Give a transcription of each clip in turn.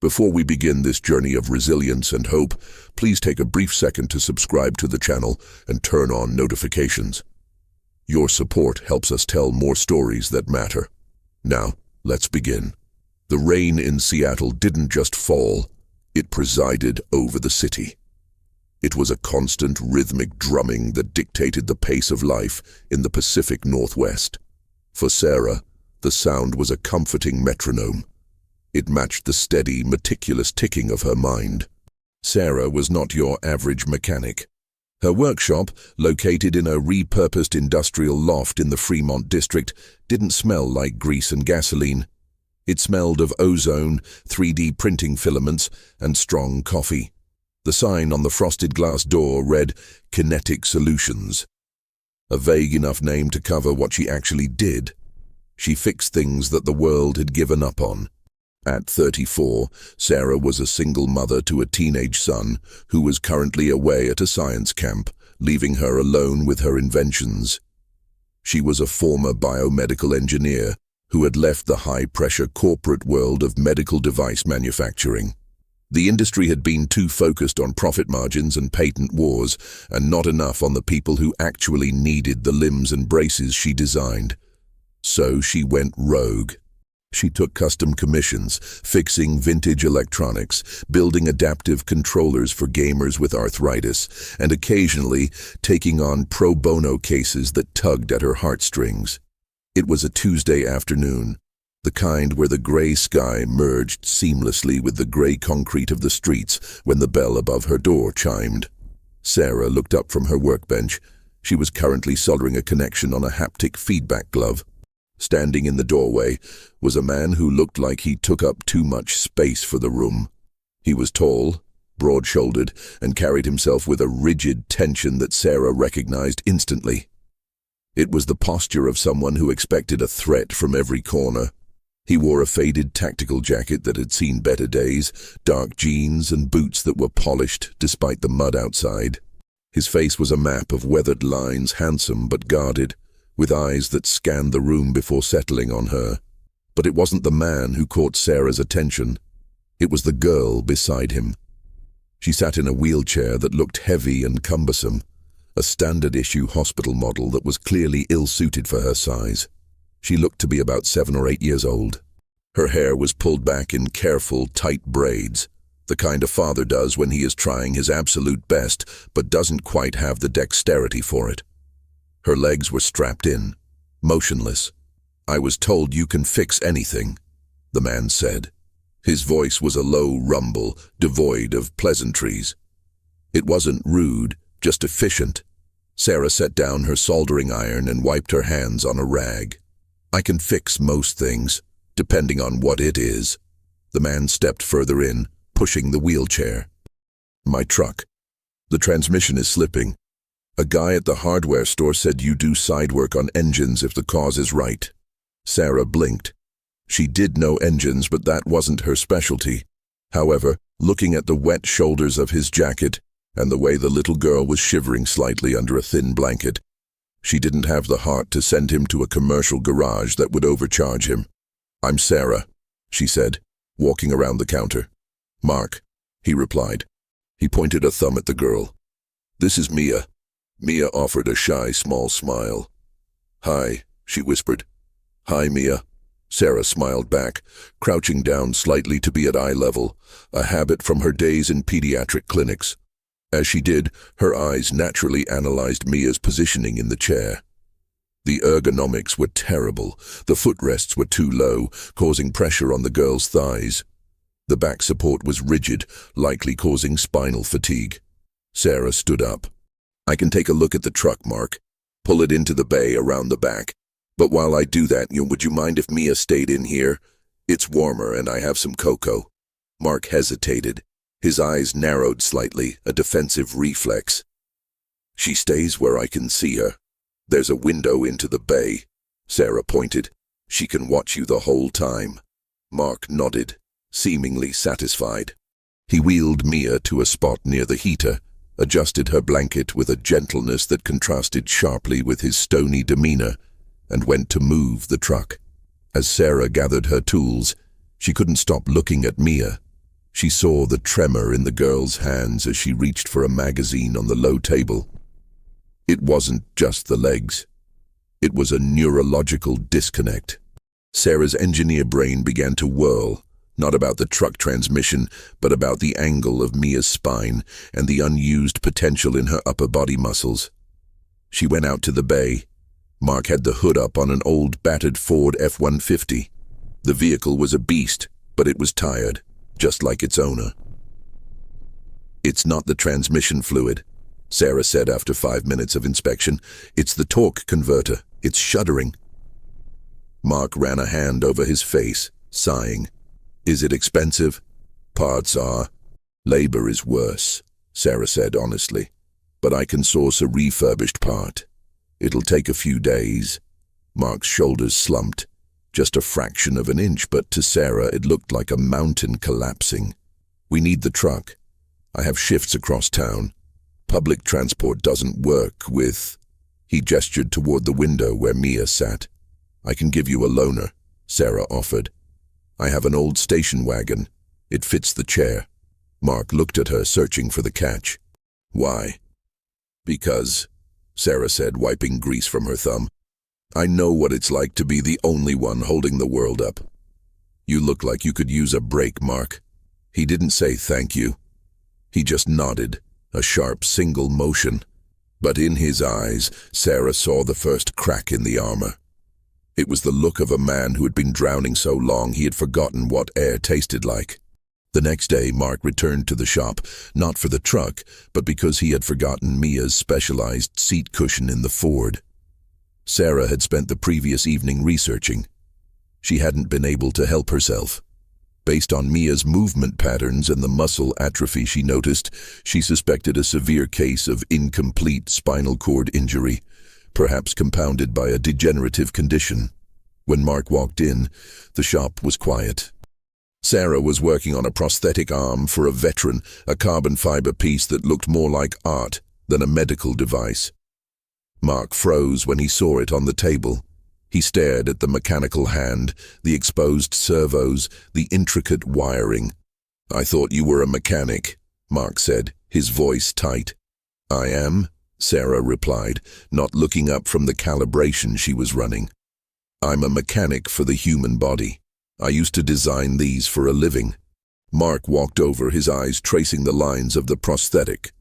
Before we begin this journey of resilience and hope, please take a brief second to subscribe to the channel and turn on notifications. Your support helps us tell more stories that matter. Now, let's begin. The rain in Seattle didn't just fall, it presided over the city. It was a constant rhythmic drumming that dictated the pace of life in the Pacific Northwest. For Sarah, the sound was a comforting metronome. It matched the steady, meticulous ticking of her mind. Sarah was not your average mechanic. Her workshop, located in a repurposed industrial loft in the Fremont district, didn't smell like grease and gasoline. It smelled of ozone, 3D printing filaments, and strong coffee. The sign on the frosted glass door read, "Kinetic Solutions." A vague enough name to cover what she actually did. She fixed things that the world had given up on. At 34, Sarah was a single mother to a teenage son who was currently away at a science camp, leaving her alone with her inventions. She was a former biomedical engineer who had left the high-pressure corporate world of medical device manufacturing. The industry had been too focused on profit margins and patent wars, and not enough on the people who actually needed the limbs and braces she designed. So she went rogue. She took custom commissions, fixing vintage electronics, building adaptive controllers for gamers with arthritis, and occasionally taking on pro bono cases that tugged at her heartstrings. It was a Tuesday afternoon, the kind where the gray sky merged seamlessly with the gray concrete of the streets when the bell above her door chimed. Sarah looked up from her workbench. She was currently soldering a connection on a haptic feedback glove. Standing in the doorway was a man who looked like he took up too much space for the room. He was tall, broad-shouldered, and carried himself with a rigid tension that Sarah recognized instantly. It was the posture of someone who expected a threat from every corner. He wore a faded tactical jacket that had seen better days, dark jeans, and boots that were polished despite the mud outside. His face was a map of weathered lines, handsome but guarded, with eyes that scanned the room before settling on her. But it wasn't the man who caught Sarah's attention. It was the girl beside him. She sat in a wheelchair that looked heavy and cumbersome, a standard-issue hospital model that was clearly ill-suited for her size. She looked to be about 7 or 8 years old. Her hair was pulled back in careful, tight braids, the kind a father does when he is trying his absolute best but doesn't quite have the dexterity for it. Her legs were strapped in, motionless. "I was told you can fix anything," the man said. His voice was a low rumble, devoid of pleasantries. It wasn't rude, just efficient. Sarah set down her soldering iron and wiped her hands on a rag. "I can fix most things, depending on what it is." The man stepped further in, pushing the wheelchair. "My truck. The transmission is slipping. A guy at the hardware store said you do side work on engines if the cause is right." Sarah blinked. She did know engines, but that wasn't her specialty. However, looking at the wet shoulders of his jacket and the way the little girl was shivering slightly under a thin blanket, she didn't have the heart to send him to a commercial garage that would overcharge him. "I'm Sarah," she said, walking around the counter. "Mark," he replied. He pointed a thumb at the girl. "This is Mia." Mia offered a shy, small smile. "Hi," she whispered. "Hi, Mia." Sarah smiled back, crouching down slightly to be at eye level, a habit from her days in pediatric clinics. As she did, her eyes naturally analyzed Mia's positioning in the chair. The ergonomics were terrible. The footrests were too low, causing pressure on the girl's thighs. The back support was rigid, likely causing spinal fatigue. Sarah stood up. "I can take a look at the truck, Mark. Pull it into the bay around the back. But while I do that, would you mind if Mia stayed in here? It's warmer and I have some cocoa." Mark hesitated. His eyes narrowed slightly, a defensive reflex. "She stays where I can see her. There's a window into the bay." Sarah pointed. "She can watch you the whole time." Mark nodded, seemingly satisfied. He wheeled Mia to a spot near the heater, adjusted her blanket with a gentleness that contrasted sharply with his stony demeanor, and went to move the truck. As Sarah gathered her tools, she couldn't stop looking at Mia. She saw the tremor in the girl's hands as she reached for a magazine on the low table. It wasn't just the legs. It was a neurological disconnect. Sarah's engineer brain began to whirl, not about the truck transmission, but about the angle of Mia's spine and the unused potential in her upper body muscles. She went out to the bay. Mark had the hood up on an old battered Ford F-150. The vehicle was a beast, but it was tired, just like its owner. "It's not the transmission fluid," Sarah said after 5 minutes of inspection. "It's the torque converter. It's shuddering." Mark ran a hand over his face, sighing. "Is it expensive?" "Parts are. Labor is worse," Sarah said honestly. "But I can source a refurbished part. It'll take a few days." Mark's shoulders slumped. Just a fraction of an inch, but to Sarah it looked like a mountain collapsing. "We need the truck. I have shifts across town. Public transport doesn't work with..." He gestured toward the window where Mia sat. "I can give you a loaner," Sarah offered. "I have an old station wagon. It fits the chair." Mark looked at her, searching for the catch. "Why?" "Because," Sarah said, wiping grease from her thumb, "I know what it's like to be the only one holding the world up. You look like you could use a break, Mark." He didn't say thank you. He just nodded, a sharp single motion. But in his eyes, Sarah saw the first crack in the armor. It was the look of a man who had been drowning so long he had forgotten what air tasted like. The next day, Mark returned to the shop, not for the truck, but because he had forgotten Mia's specialized seat cushion in the Ford. Sarah had spent the previous evening researching. She hadn't been able to help herself. Based on Mia's movement patterns and the muscle atrophy she noticed, she suspected a severe case of incomplete spinal cord injury, perhaps compounded by a degenerative condition. When Mark walked in, the shop was quiet. Sarah was working on a prosthetic arm for a veteran, a carbon fiber piece that looked more like art than a medical device. Mark froze when he saw it on the table. He stared at the mechanical hand, the exposed servos, the intricate wiring. "I thought you were a mechanic," Mark said, his voice tight. "I am," Sarah replied, not looking up from the calibration she was running. "I'm a mechanic for the human body. I used to design these for a living." Mark walked over, his eyes tracing the lines of the prosthetic.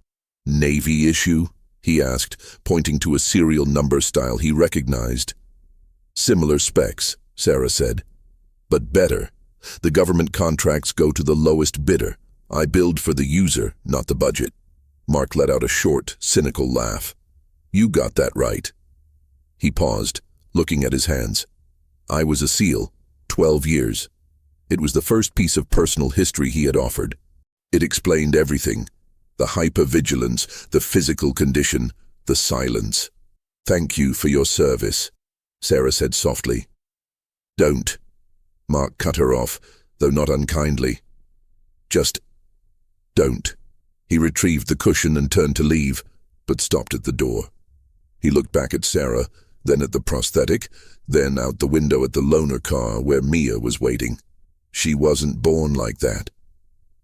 "Navy issue?" he asked, pointing to a serial number style he recognized. "Similar specs," Sarah said. "But better. The government contracts go to the lowest bidder. I build for the user, not the budget." Mark let out a short, cynical laugh. "You got that right." He paused, looking at his hands. "I was a SEAL, 12 years. It was the first piece of personal history he had offered. It explained everything. The hypervigilance, the physical condition, the silence. "Thank you for your service," Sarah said softly. "Don't." Mark cut her off, though not unkindly. "Just don't." He retrieved the cushion and turned to leave, but stopped at the door. He looked back at Sarah, then at the prosthetic, then out the window at the loaner car where Mia was waiting. "She wasn't born like that,"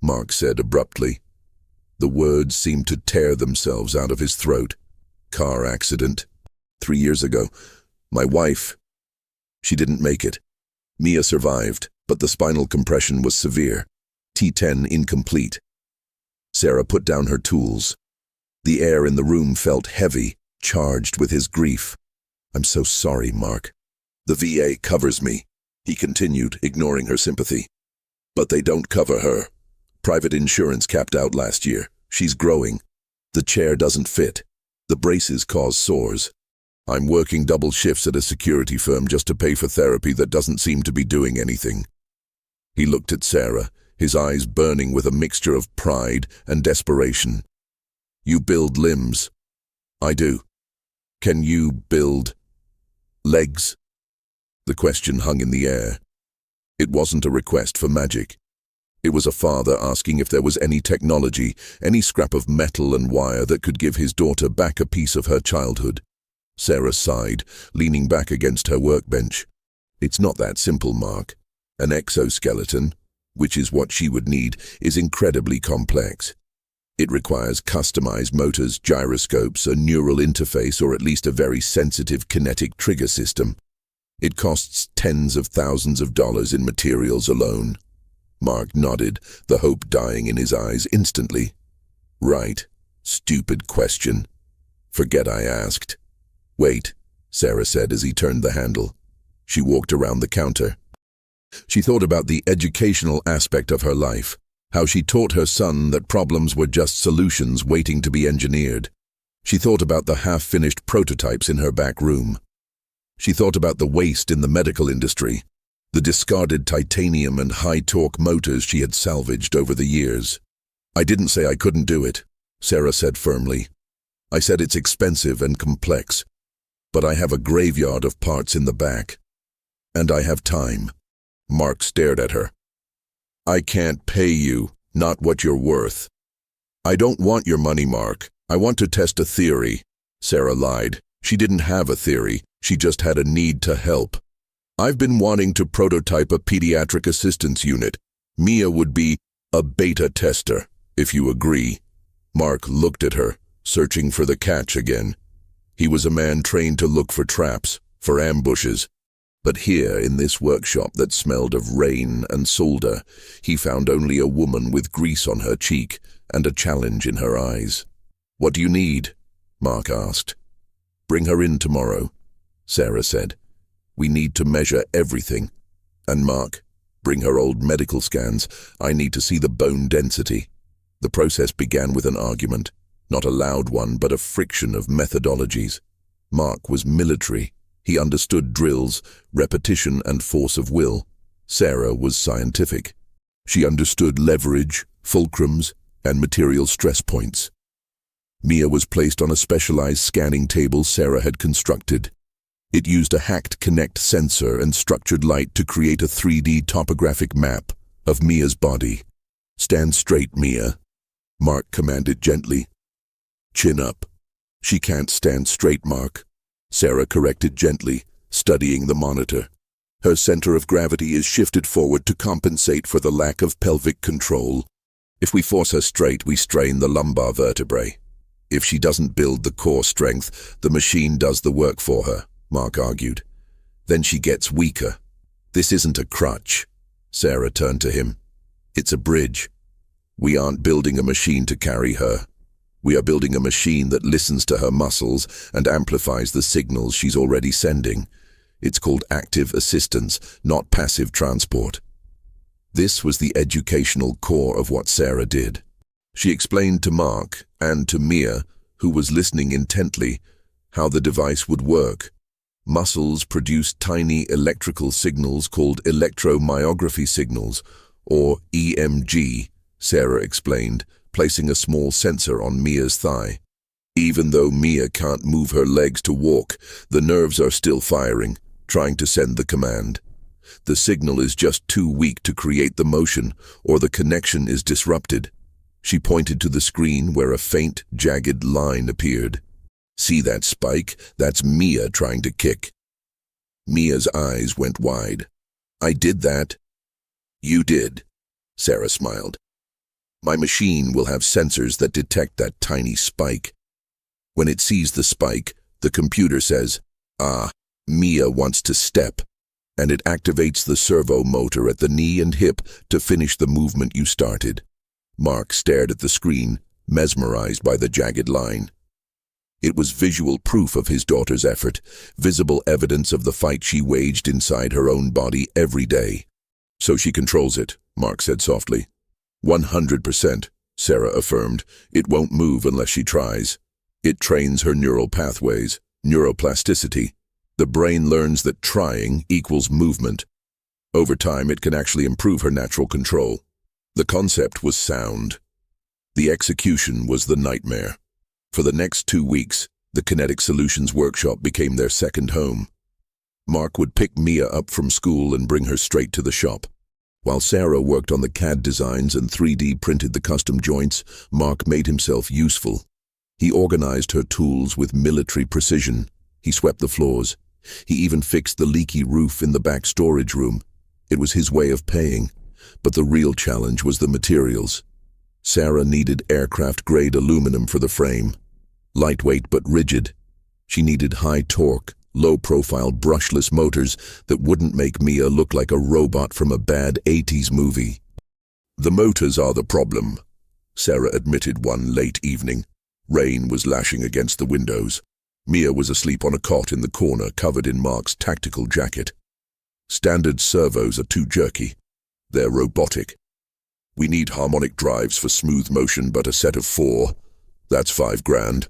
Mark said abruptly. The words seemed to tear themselves out of his throat. "Car accident. 3 years ago. My wife. She didn't make it. Mia survived, but the spinal compression was severe. T10 incomplete." Sarah put down her tools. The air in the room felt heavy, charged with his grief. "I'm so sorry, Mark." "The VA covers me," he continued, ignoring her sympathy. "But they don't cover her. Private insurance capped out last year. She's growing. The chair doesn't fit. The braces cause sores. I'm working double shifts at a security firm just to pay for therapy that doesn't seem to be doing anything." He looked at Sarah, his eyes burning with a mixture of pride and desperation. "You build limbs." "I do." "Can you build legs?" The question hung in the air. It wasn't a request for magic. It was a father asking if there was any technology, any scrap of metal and wire that could give his daughter back a piece of her childhood. Sarah sighed, leaning back against her workbench. "It's not that simple, Mark. An exoskeleton, which is what she would need, is incredibly complex. It requires customized motors, gyroscopes, a neural interface, or at least a very sensitive kinetic trigger system. It costs tens of thousands of dollars in materials alone. Mark nodded, the hope dying in his eyes instantly. Right. Stupid question. Forget I asked. Wait, Sarah said as he turned the handle. She walked around the counter. She thought about the educational aspect of her life, how she taught her son that problems were just solutions waiting to be engineered. She thought about the half-finished prototypes in her back room. She thought about the waste in the medical industry, the discarded titanium and high-torque motors she had salvaged over the years. I didn't say I couldn't do it, Sarah said firmly. I said it's expensive and complex, but I have a graveyard of parts in the back. And I have time. Mark stared at her. I can't pay you, not what you're worth. I don't want your money, Mark. I want to test a theory. Sarah lied. She didn't have a theory. She just had a need to help. I've been wanting to prototype a pediatric assistance unit. Mia would be a beta tester, if you agree. Mark looked at her, searching for the catch again. He was a man trained to look for traps, for ambushes. But here, in this workshop that smelled of rain and solder, he found only a woman with grease on her cheek and a challenge in her eyes. What do you need? Mark asked. Bring her in tomorrow, Sarah said. We need to measure everything. And Mark, bring her old medical scans. I need to see the bone density. The process began with an argument, not a loud one, but a friction of methodologies. Mark was military. He understood drills, repetition, and force of will. Sarah was scientific. She understood leverage, fulcrums, and material stress points. Mia was placed on a specialized scanning table Sarah had constructed. It used a hacked Kinect sensor and structured light to create a 3D topographic map of Mia's body. Stand straight, Mia, Mark commanded gently. Chin up. She can't stand straight, Mark, Sarah corrected gently, studying the monitor. Her center of gravity is shifted forward to compensate for the lack of pelvic control. If we force her straight, we strain the lumbar vertebrae. If she doesn't build the core strength, the machine does the work for her, Mark argued. Then she gets weaker. This isn't a crutch. Sarah turned to him. It's a bridge. We aren't building a machine to carry her. We are building a machine that listens to her muscles and amplifies the signals she's already sending. It's called active assistance, not passive transport. This was the educational core of what Sarah did. She explained to Mark and to Mia, who was listening intently, how the device would work. Muscles produce tiny electrical signals called electromyography signals, or EMG, Sarah explained, placing a small sensor on Mia's thigh. Even though Mia can't move her legs to walk, the nerves are still firing, trying to send the command. The signal is just too weak to create the motion, or the connection is disrupted. She pointed to the screen where a faint, jagged line appeared. See that spike? That's Mia trying to kick. Mia's eyes went wide. I did that. You did, Sarah smiled. My machine will have sensors that detect that tiny spike. When it sees the spike, the computer says, "Ah, Mia wants to step," and it activates the servo motor at the knee and hip to finish the movement you started. Mark stared at the screen, mesmerized by the jagged line. It was visual proof of his daughter's effort, visible evidence of the fight she waged inside her own body every day. So she controls it, Mark said softly. 100%, Sarah affirmed. It won't move unless she tries. It trains her neural pathways, neuroplasticity. The brain learns that trying equals movement. Over time, it can actually improve her natural control. The concept was sound. The execution was the nightmare. For the next 2 weeks, the Kinetic Solutions workshop became their second home. Mark would pick Mia up from school and bring her straight to the shop. While Sarah worked on the CAD designs and 3D printed the custom joints, Mark made himself useful. He organized her tools with military precision. He swept the floors. He even fixed the leaky roof in the back storage room. It was his way of paying. But the real challenge was the materials. Sarah needed aircraft-grade aluminum for the frame. Lightweight but rigid. She needed high torque, low-profile brushless motors that wouldn't make Mia look like a robot from a bad 80s movie. "The motors are the problem," Sarah admitted one late evening. Rain was lashing against the windows. Mia was asleep on a cot in the corner, covered in Mark's tactical jacket. "Standard servos are too jerky. They're robotic. We need harmonic drives for smooth motion, but a set of 4. That's $5,000.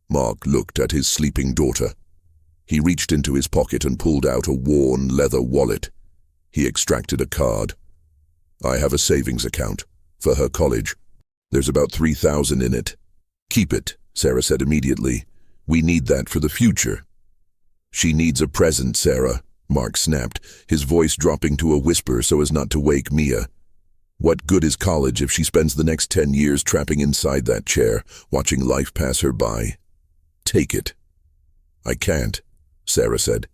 Mark looked at his sleeping daughter. He reached into his pocket and pulled out a worn leather wallet. He extracted a card. "I have a savings account for her college. There's about $3,000 in it. Keep it," Sarah said immediately. "We need that for the future." "She needs a present, Sarah," Mark snapped, his voice dropping to a whisper so as not to wake Mia. "What good is college if she spends the next 10 years trapping inside that chair, watching life pass her by? Take it." "I can't," Sarah said,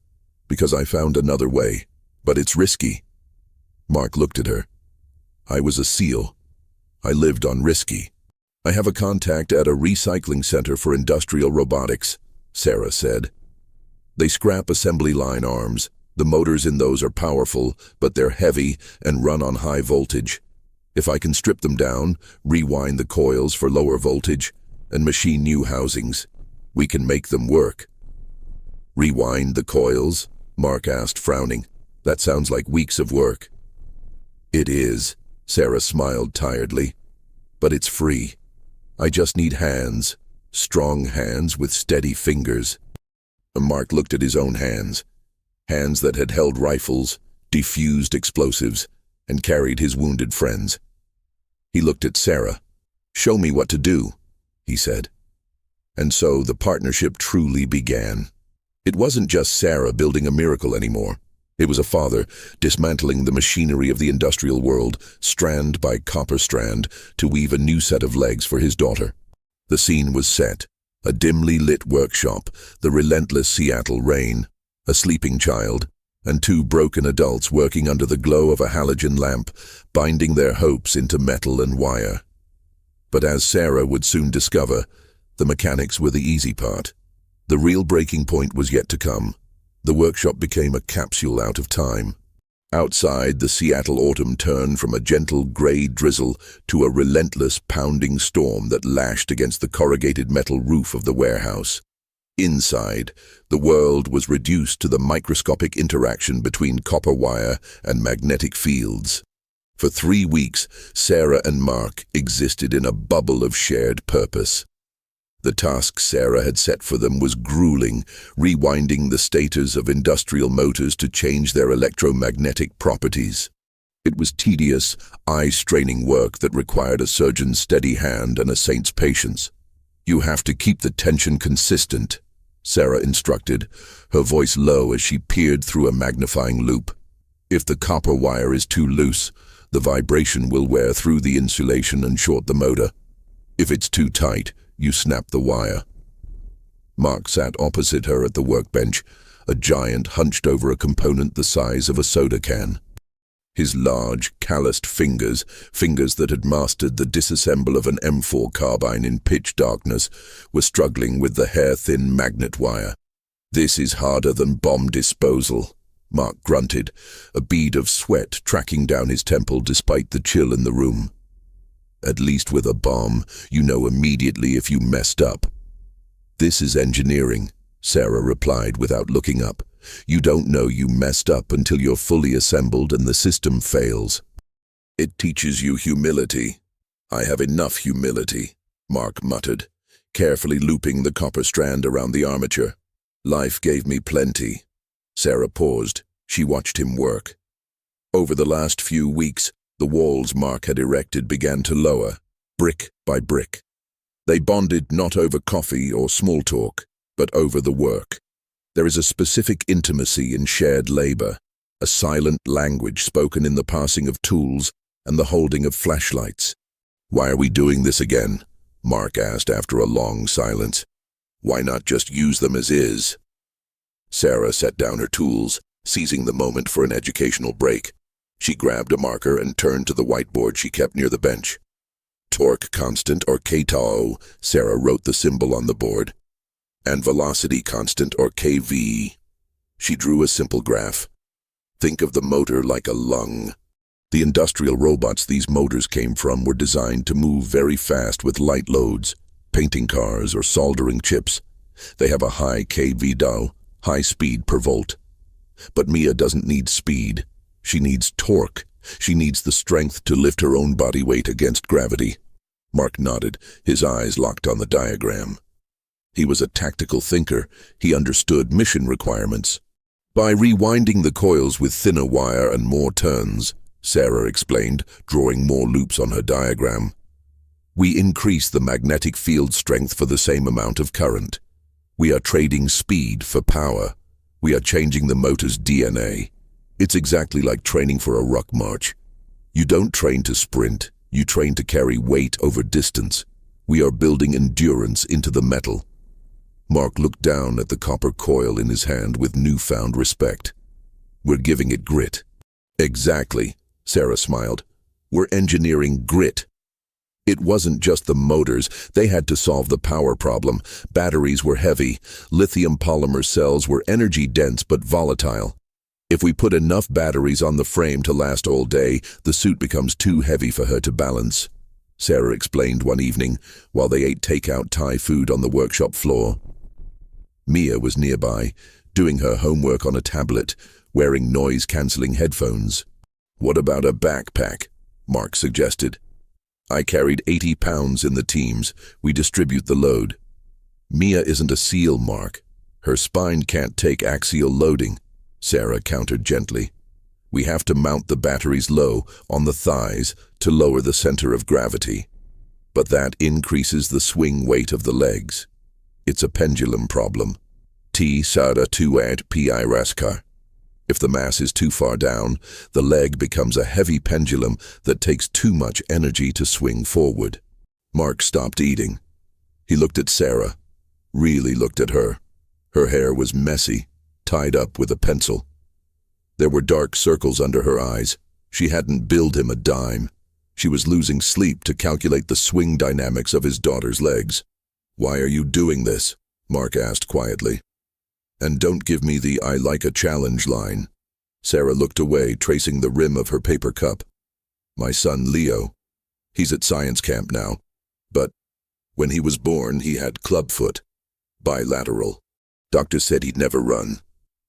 "because I found another way, but it's risky." Mark looked at her. "I was a SEAL. I lived on risky." "I have a contact at a recycling center for industrial robotics," Sarah said. "They scrap assembly line arms. The motors in those are powerful, but they're heavy and run on high voltage. If I can strip them down, rewind the coils for lower voltage, and machine new housings, we can make them work." "Rewind the coils?" Mark asked, frowning. "That sounds like weeks of work." "It is," Sarah smiled tiredly. "But it's free. I just need hands, strong hands with steady fingers." Mark looked at his own hands. Hands that had held rifles, defused explosives, and carried his wounded friends. He looked at Sarah. "Show me what to do," he said. And so the partnership truly began. It wasn't just Sarah building a miracle anymore. It was a father dismantling the machinery of the industrial world, strand by copper strand, to weave a new set of legs for his daughter. The scene was set. A dimly lit workshop, the relentless Seattle rain, a sleeping child, and 2 broken adults working under the glow of a halogen lamp, binding their hopes into metal and wire. But as Sarah would soon discover, the mechanics were the easy part. The real breaking point was yet to come. The workshop became a capsule out of time. Outside, the Seattle autumn turned from a gentle gray drizzle to a relentless pounding storm that lashed against the corrugated metal roof of the warehouse. Inside, the world was reduced to the microscopic interaction between copper wire and magnetic fields. For 3 weeks, Sarah and Mark existed in a bubble of shared purpose. The task Sarah had set for them was grueling, rewinding the stators of industrial motors to change their electromagnetic properties. It was tedious, eye-straining work that required a surgeon's steady hand and a saint's patience. "You have to keep the tension consistent," Sarah instructed, her voice low as she peered through a magnifying loop. "If the copper wire is too loose, the vibration will wear through the insulation and short the motor. If it's too tight, you snap the wire." Mark sat opposite her at the workbench, a giant hunched over a component the size of a soda can. His large, calloused fingers that had mastered the disassemble of an M4 carbine in pitch darkness, were struggling with the hair-thin magnet wire. "This is harder than bomb disposal," Mark grunted, a bead of sweat tracking down his temple despite the chill in the room. "At least with a bomb, you know immediately if you messed up." "This is engineering," Sarah replied without looking up. "You don't know you messed up until you're fully assembled and the system fails." "It teaches you humility." "I have enough humility," Mark muttered, carefully looping the copper strand around the armature. "Life gave me plenty." Sarah paused. She watched him work. Over the last few weeks, the walls Mark had erected began to lower, brick by brick. They bonded not over coffee or small talk, but over the work. There is a specific intimacy in shared labor, a silent language spoken in the passing of tools and the holding of flashlights. "Why are we doing this again?" Mark asked after a long silence. "Why not just use them as is?" Sarah set down her tools, seizing the moment for an educational break. She grabbed a marker and turned to the whiteboard she kept near the bench. Torque constant, or kTau, Sarah wrote the symbol on the board. And velocity constant, or kV. She drew a simple graph. Think of the motor like a lung. The industrial robots these motors came from were designed to move very fast with light loads, painting cars or soldering chips. They have a high kVDAU, high speed per volt. But Mia doesn't need speed. She needs torque. She needs the strength to lift her own body weight against gravity. Mark nodded, his eyes locked on the diagram. He was a tactical thinker. He understood mission requirements. By rewinding the coils with thinner wire and more turns, Sarah explained, drawing more loops on her diagram, we increase the magnetic field strength for the same amount of current. We are trading speed for power. We are changing the motor's DNA. It's exactly like training for a ruck march. You don't train to sprint. You train to carry weight over distance. We are building endurance into the metal. Mark looked down at the copper coil in his hand with newfound respect. We're giving it grit. Exactly, Sarah smiled. We're engineering grit. It wasn't just the motors. They had to solve the power problem. Batteries were heavy. Lithium polymer cells were energy-dense but volatile. If we put enough batteries on the frame to last all day, the suit becomes too heavy for her to balance, Sarah explained one evening while they ate takeout Thai food on the workshop floor. Mia was nearby, doing her homework on a tablet, wearing noise-canceling headphones. What about a backpack? Mark suggested. I carried 80 pounds in the teams. We distribute the load. Mia isn't a SEAL, Mark. Her spine can't take axial loading, Sarah countered gently. We have to mount the batteries low, on the thighs, to lower the center of gravity. But that increases the swing weight of the legs. It's a pendulum problem. T sada tuad pi raskar. If the mass is too far down, the leg becomes a heavy pendulum that takes too much energy to swing forward. Mark stopped eating. He looked at Sarah, really looked at her. Her hair was messy, tied up with a pencil. There were dark circles under her eyes. She hadn't billed him a dime. She was losing sleep to calculate the swing dynamics of his daughter's legs. Why are you doing this? Mark asked quietly. And don't give me the I like a challenge line. Sarah looked away, tracing the rim of her paper cup. My son Leo. He's at science camp now. But when he was born, he had clubfoot. Bilateral. Doctor said he'd never run.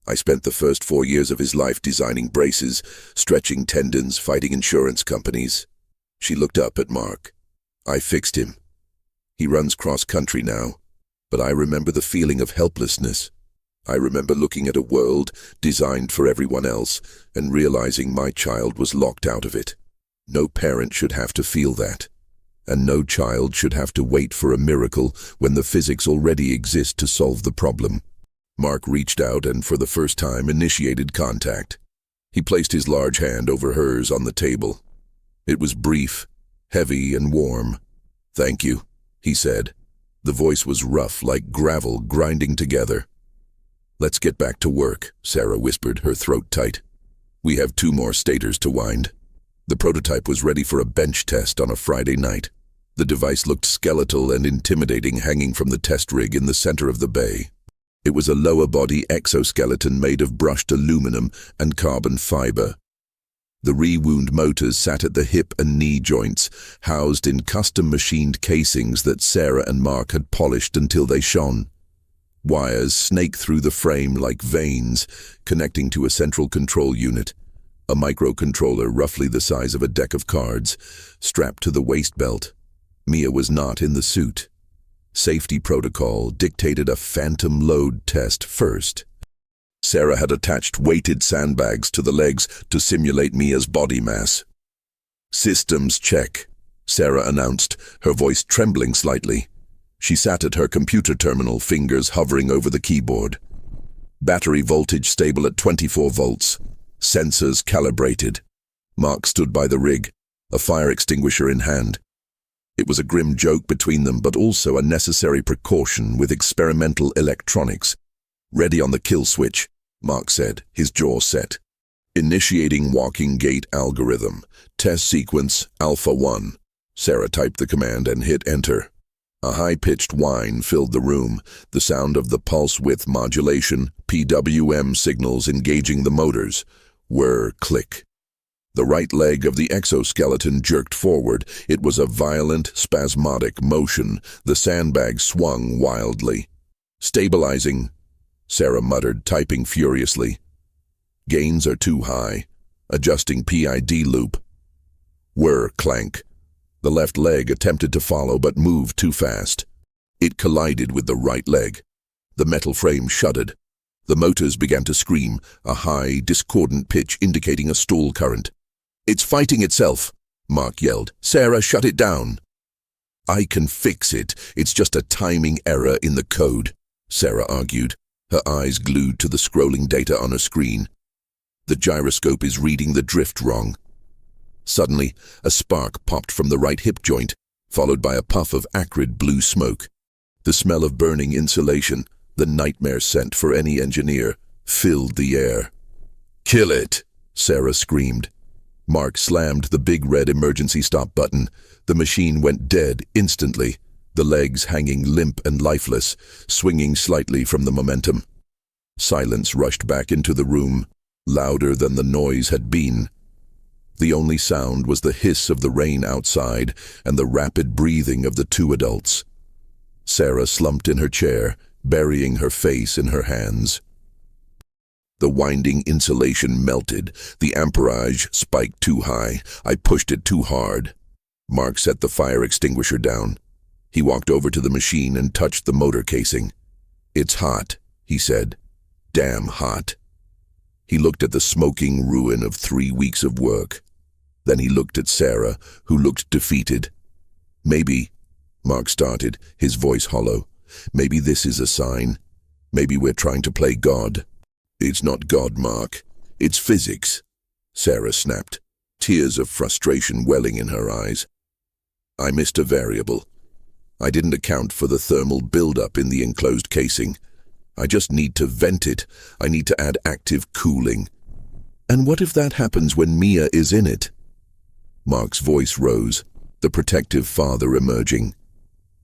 I spent the first 4 years of his life designing braces, stretching tendons, fighting insurance companies. She looked up at Mark. I fixed him. He runs cross-country now. But I remember the feeling of helplessness. I remember looking at a world designed for everyone else and realizing my child was locked out of it. No parent should have to feel that. And no child should have to wait for a miracle when the physics already exist to solve the problem. Mark reached out and for the first time initiated contact. He placed his large hand over hers on the table. It was brief, heavy and warm. Thank you, he said. The voice was rough like gravel grinding together. Let's get back to work, Sarah whispered, her throat tight. We have 2 more stators to wind. The prototype was ready for a bench test on a Friday night. The device looked skeletal and intimidating hanging from the test rig in the center of the bay. It was a lower-body exoskeleton made of brushed aluminum and carbon fiber. The re-wound motors sat at the hip and knee joints, housed in custom-machined casings that Sarah and Mark had polished until they shone. Wires snaked through the frame like veins, connecting to a central control unit, a microcontroller roughly the size of a deck of cards, strapped to the waist belt. Mia was not in the suit. Safety protocol dictated a phantom load test first. Sarah had attached weighted sandbags to the legs to simulate Mia's body mass. Systems check, Sarah announced, her voice trembling slightly. She sat at her computer terminal, fingers hovering over the keyboard. Battery voltage stable at 24 volts. Sensors calibrated. Mark stood by the rig, a fire extinguisher in hand. It was a grim joke between them, but also a necessary precaution with experimental electronics. Ready on the kill switch, Mark said, his jaw set. Initiating walking gait algorithm. Test sequence Alpha 1. Sarah typed the command and hit enter. A high-pitched whine filled the room, the sound of the pulse width modulation, PWM signals engaging the motors. Whir, click. The right leg of the exoskeleton jerked forward. It was a violent, spasmodic motion. The sandbag swung wildly. Stabilizing, Sarah muttered, typing furiously. Gains are too high. Adjusting PID loop. Whir, clank. The left leg attempted to follow but moved too fast. It collided with the right leg. The metal frame shuddered. The motors began to scream, a high, discordant pitch indicating a stall current. "It's fighting itself," Mark yelled. "Sarah, shut it down." "I can fix it. It's just a timing error in the code," Sarah argued, her eyes glued to the scrolling data on her screen. "The gyroscope is reading the drift wrong." Suddenly, a spark popped from the right hip joint, followed by a puff of acrid blue smoke. The smell of burning insulation, the nightmare scent for any engineer, filled the air. "Kill it!" Sarah screamed. Mark slammed the big red emergency stop button. The machine went dead instantly, the legs hanging limp and lifeless, swinging slightly from the momentum. Silence rushed back into the room, louder than the noise had been. The only sound was the hiss of the rain outside and the rapid breathing of the two adults. Sarah slumped in her chair, burying her face in her hands. The winding insulation melted. The amperage spiked too high. I pushed it too hard. Mark set the fire extinguisher down. He walked over to the machine and touched the motor casing. "It's hot," he said. "Damn hot." He looked at the smoking ruin of 3 weeks of work. Then he looked at Sarah, who looked defeated. "Maybe," Mark started, his voice hollow, "maybe this is a sign. Maybe we're trying to play God." "It's not God, Mark. It's physics," Sarah snapped, tears of frustration welling in her eyes. "I missed a variable. I didn't account for the thermal buildup in the enclosed casing. I just need to vent it. I need to add active cooling. And what if that happens when Mia is in it?" Mark's voice rose, the protective father emerging.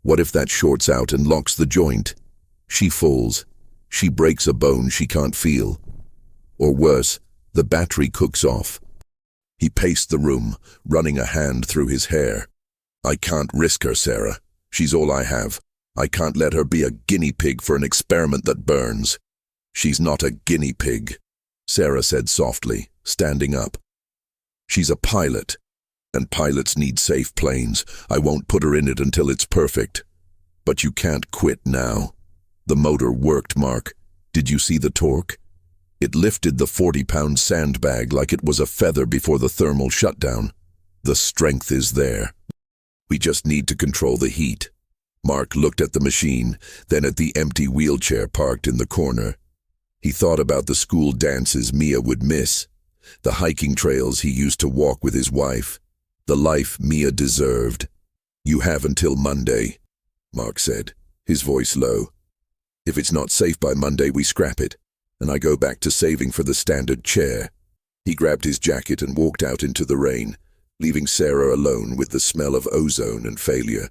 "What if that shorts out and locks the joint? She falls. She breaks a bone she can't feel. Or worse, the battery cooks off." He paced the room, running a hand through his hair. "I can't risk her, Sarah. She's all I have. I can't let her be a guinea pig for an experiment that burns." "She's not a guinea pig," Sarah said softly, standing up. "She's a pilot, and pilots need safe planes. I won't put her in it until it's perfect. But you can't quit now." The motor worked, Mark. Did you see the torque? It lifted the 40-pound sandbag like it was a feather before the thermal shutdown. The strength is there. We just need to control the heat. Mark looked at the machine, then at the empty wheelchair parked in the corner. He thought about the school dances Mia would miss, the hiking trails he used to walk with his wife, the life Mia deserved. "You have until Monday," Mark said, his voice low. "If it's not safe by Monday, we scrap it, and I go back to saving for the standard chair." He grabbed his jacket and walked out into the rain, leaving Sarah alone with the smell of ozone and failure.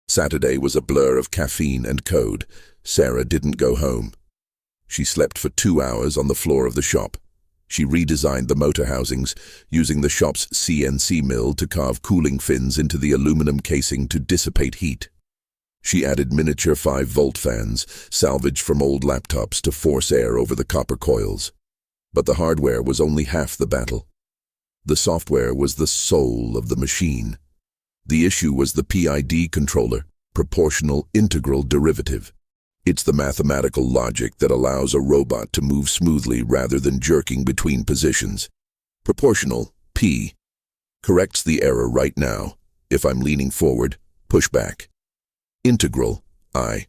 Saturday was a blur of caffeine and code. Sarah didn't go home. She slept for 2 hours on the floor of the shop. She redesigned the motor housings, using the shop's CNC mill to carve cooling fins into the aluminum casing to dissipate heat. She added miniature 5-volt fans, salvaged from old laptops, to force air over the copper coils. But the hardware was only half the battle. The software was the soul of the machine. The issue was the PID controller, proportional integral derivative. It's the mathematical logic that allows a robot to move smoothly rather than jerking between positions. Proportional, P, corrects the error right now. If I'm leaning forward, push back. Integral, I,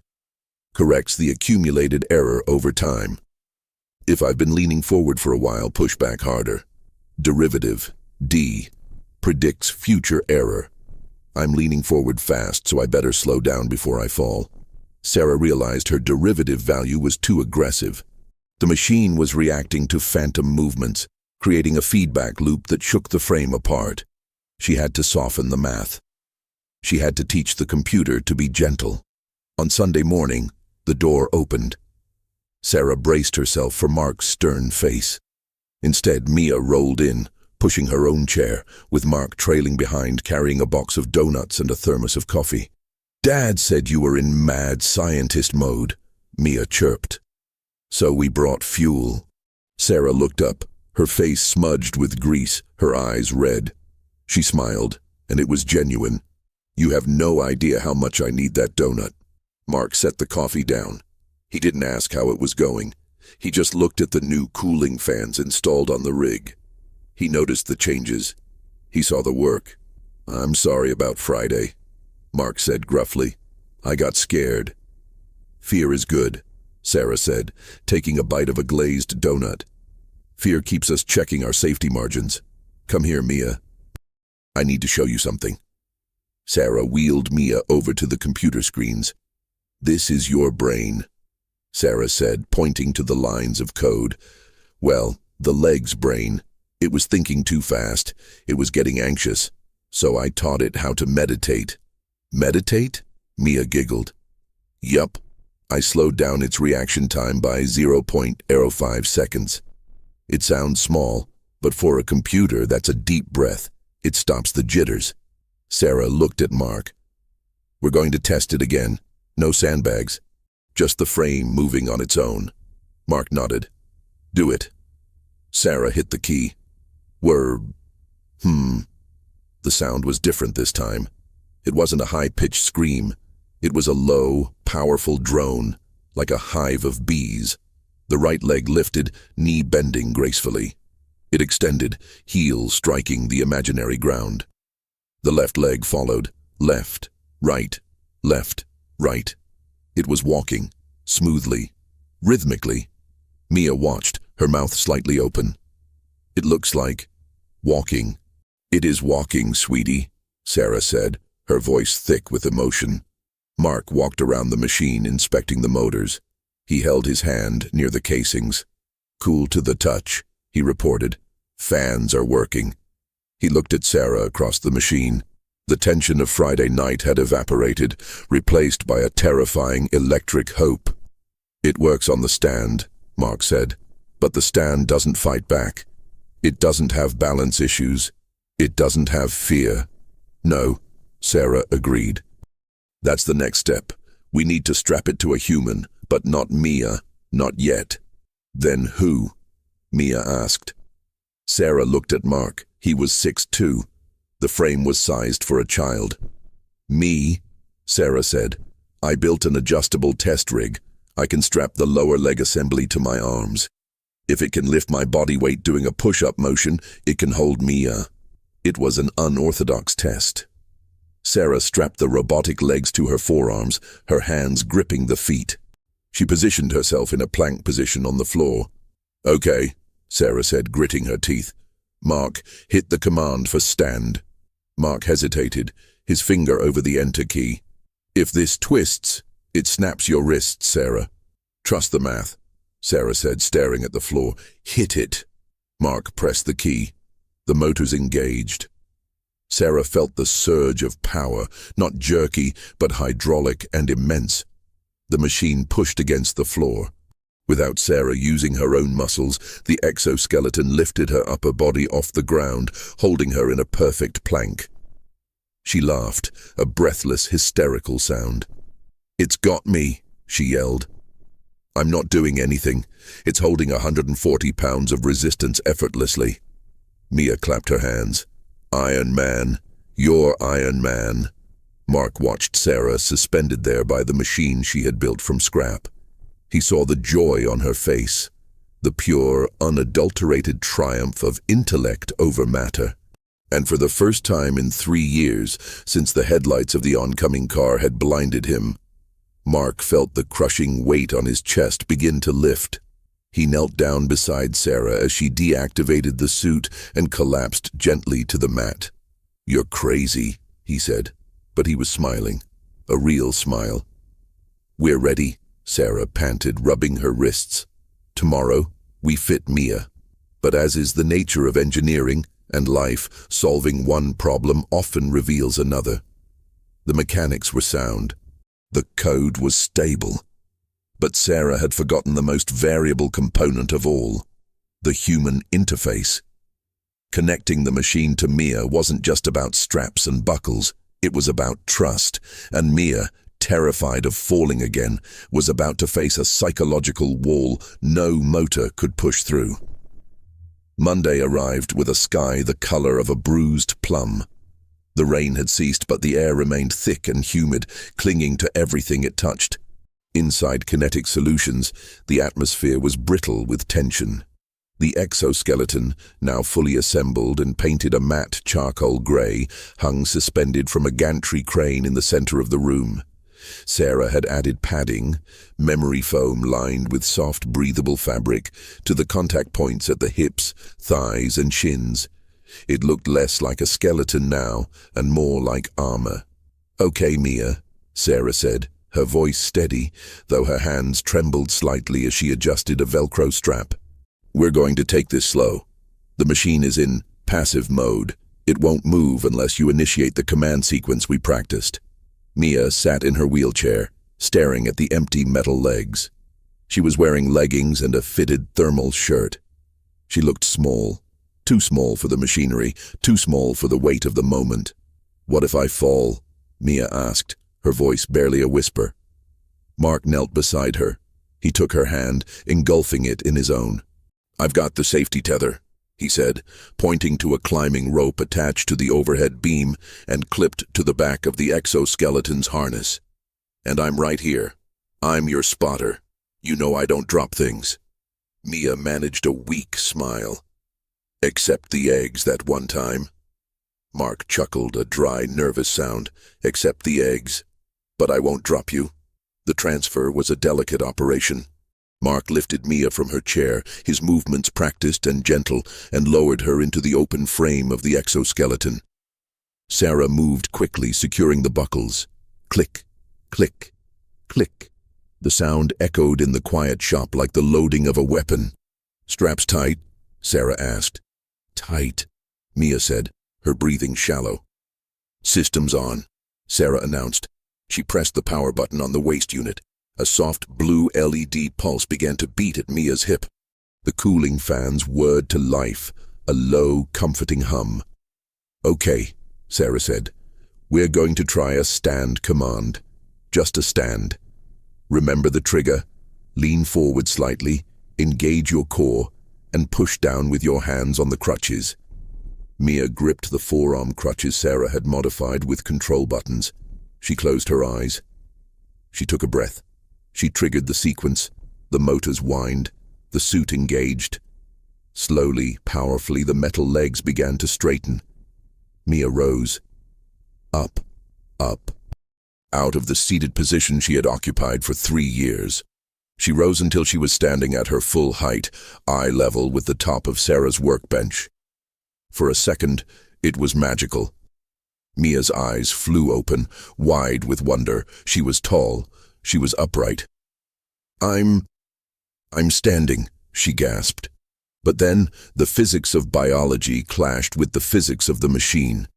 corrects the accumulated error over time. If I've been leaning forward for a while, push back harder. Derivative, D, predicts future error. I'm leaning forward fast, so I better slow down before I fall. Sarah realized her derivative value was too aggressive. The machine was reacting to phantom movements, creating a feedback loop that shook the frame apart. She had to soften the math. She had to teach the computer to be gentle. On Sunday morning, the door opened. Sarah braced herself for Mark's stern face. Instead, Mia rolled in, pushing her own chair, with Mark trailing behind, carrying a box of donuts and a thermos of coffee. "Dad said you were in mad scientist mode," Mia chirped. "So we brought fuel." Sarah looked up, her face smudged with grease, her eyes red. She smiled, and it was genuine. "You have no idea how much I need that donut." Mark set the coffee down. He didn't ask how it was going. He just looked at the new cooling fans installed on the rig. He noticed the changes. He saw the work. "I'm sorry about Friday," Mark said gruffly. "I got scared." "Fear is good," Sarah said, taking a bite of a glazed donut. "Fear keeps us checking our safety margins. Come here, Mia. I need to show you something." Sarah wheeled Mia over to the computer screens. "This is your brain," Sarah said, pointing to the lines of code. "Well, the leg's brain. It was thinking too fast. It was getting anxious. So I taught it how to meditate." "Meditate?" Mia giggled. "Yup. I slowed down its reaction time by 0.05 seconds. It sounds small, but for a computer, that's a deep breath. It stops the jitters." Sarah looked at Mark. "We're going to test it again. No sandbags. Just the frame moving on its own." Mark nodded. "Do it." Sarah hit the key. The sound was different this time. It wasn't a high-pitched scream. It was a low, powerful drone, like a hive of bees. The right leg lifted, knee bending gracefully. It extended, heel striking the imaginary ground. The left leg followed, left, right, left, right. It was walking, smoothly, rhythmically. Mia watched, her mouth slightly open. "It looks like walking." "It is walking, sweetie," Sarah said, her voice thick with emotion. Mark walked around the machine, inspecting the motors. He held his hand near the casings. "Cool to the touch," he reported. "Fans are working." He looked at Sarah across the machine. The tension of Friday night had evaporated, replaced by a terrifying electric hope. "It works on the stand," Mark said, "but the stand doesn't fight back. It doesn't have balance issues. It doesn't have fear." "No," Sarah agreed. "That's the next step. We need to strap it to a human, but not Mia, not yet." "Then who?" Mia asked. Sarah looked at Mark. He was 6'2". The frame was sized for a child. "Me," Sarah said. "I built an adjustable test rig. I can strap the lower leg assembly to my arms. If it can lift my body weight doing a push-up motion, it can hold Mia." It was an unorthodox test. Sarah strapped the robotic legs to her forearms, her hands gripping the feet. She positioned herself in a plank position on the floor. "Okay," Sarah said, gritting her teeth. "Mark, hit the command for stand." Mark hesitated, his finger over the enter key. "If this twists, it snaps your wrists, Sarah." "Trust the math," Sarah said, staring at the floor. "Hit it." Mark pressed the key. The motors engaged. Sarah felt the surge of power, not jerky, but hydraulic and immense. The machine pushed against the floor. Without Sarah using her own muscles, the exoskeleton lifted her upper body off the ground, holding her in a perfect plank. She laughed, a breathless, hysterical sound. "It's got me," she yelled. "I'm not doing anything. It's holding 140 pounds of resistance effortlessly." Mia clapped her hands. "Iron Man, you're Iron Man." Mark watched Sarah suspended there by the machine she had built from scrap. He saw the joy on her face, the pure, unadulterated triumph of intellect over matter. And for the first time in 3 years, since the headlights of the oncoming car had blinded him, Mark felt the crushing weight on his chest begin to lift. He knelt down beside Sarah as she deactivated the suit and collapsed gently to the mat. "You're crazy," he said, but he was smiling, a real smile. "We're ready," Sarah panted, rubbing her wrists. "Tomorrow, we fit Mia. But as is the nature of engineering and life, solving one problem often reveals another. The mechanics were sound. The code was stable. But Sarah had forgotten the most variable component of all, the human interface. Connecting the machine to Mia wasn't just about straps and buckles, it was about trust, and Mia, terrified of falling again, was about to face a psychological wall no motor could push through. Monday arrived with a sky the color of a bruised plum. The rain had ceased, but the air remained thick and humid, clinging to everything it touched. Inside Kinetic Solutions, the atmosphere was brittle with tension. The exoskeleton, now fully assembled and painted a matte charcoal grey, hung suspended from a gantry crane in the center of the room. Sarah had added padding, memory foam lined with soft, breathable fabric, to the contact points at the hips, thighs, and shins. It looked less like a skeleton now, and more like armor. "Okay, Mia," Sarah said, her voice steady, though her hands trembled slightly as she adjusted a Velcro strap. "We're going to take this slow. The machine is in passive mode. It won't move unless you initiate the command sequence we practiced." Mia sat in her wheelchair, staring at the empty metal legs. She was wearing leggings and a fitted thermal shirt. She looked small. Too small for the machinery, too small for the weight of the moment. "What if I fall?" Mia asked, her voice barely a whisper. Mark knelt beside her. He took her hand, engulfing it in his own. "I've got the safety tether," he said, pointing to a climbing rope attached to the overhead beam and clipped to the back of the exoskeleton's harness. "And I'm right here. I'm your spotter. You know I don't drop things." Mia managed a weak smile. "Except the eggs that one time." Mark chuckled, a dry, nervous sound. "Except the eggs. But I won't drop you." The transfer was a delicate operation. Mark lifted Mia from her chair, his movements practiced and gentle, and lowered her into the open frame of the exoskeleton. Sarah moved quickly, securing the buckles. Click, click, click. The sound echoed in the quiet shop like the loading of a weapon. "Straps tight?" Sarah asked. "Tight," Mia said, her breathing shallow. "Systems on," Sarah announced. She pressed the power button on the waist unit. A soft blue LED pulse began to beat at Mia's hip. The cooling fans whirred to life, a low, comforting hum. "Okay," Sarah said. "We're going to try a stand command. Just a stand. Remember the trigger. Lean forward slightly, engage your core, and push down with your hands on the crutches." Mia gripped the forearm crutches Sarah had modified with control buttons. She closed her eyes. She took a breath. She triggered the sequence. The motors whined. The suit engaged. Slowly, powerfully, the metal legs began to straighten. Mia rose. Up, up. Out of the seated position she had occupied for 3 years. She rose until she was standing at her full height, eye level with the top of Sarah's workbench. For a second, it was magical. Mia's eyes flew open, wide with wonder. She was tall. She was upright. I'm standing," she gasped. But then, the physics of biology clashed with the physics of the machine.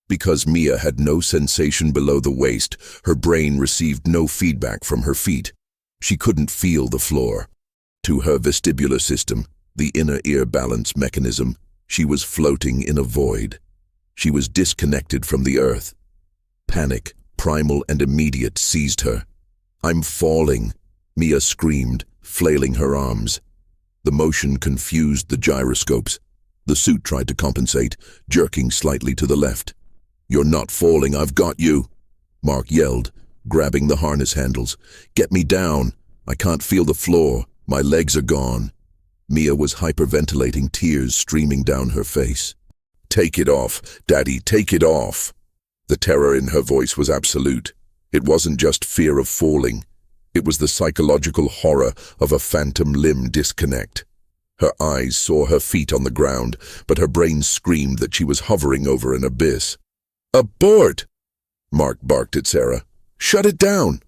Because Mia had no sensation below the waist, her brain received no feedback from her feet. She couldn't feel the floor. To her vestibular system, the inner ear balance mechanism, she was floating in a void. She was disconnected from the earth. Panic, primal and immediate, seized her. "I'm falling," Mia screamed, flailing her arms. The motion confused the gyroscopes. The suit tried to compensate, jerking slightly to the left. "You're not falling, I've got you," Mark yelled, grabbing the harness handles. "Get me down. I can't feel the floor. My legs are gone." Mia was hyperventilating, tears streaming down her face. "Take it off, Daddy, take it off." The terror in her voice was absolute. It wasn't just fear of falling. It was the psychological horror of a phantom limb disconnect. Her eyes saw her feet on the ground, but her brain screamed that she was hovering over an abyss. "Abort!" Mark barked at Sarah. "Shut it down!"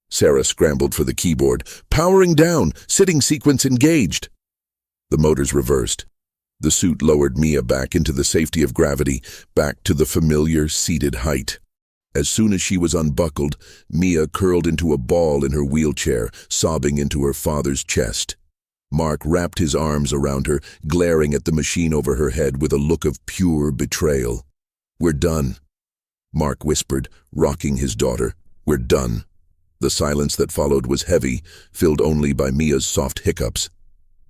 Sarah scrambled for the keyboard. "Powering down! Sitting sequence engaged!" The motors reversed. The suit lowered Mia back into the safety of gravity, back to the familiar seated height. As soon as she was unbuckled, Mia curled into a ball in her wheelchair, sobbing into her father's chest. Mark wrapped his arms around her, glaring at the machine over her head with a look of pure betrayal. "We're done," Mark whispered, rocking his daughter. "We're done." The silence that followed was heavy, filled only by Mia's soft hiccups.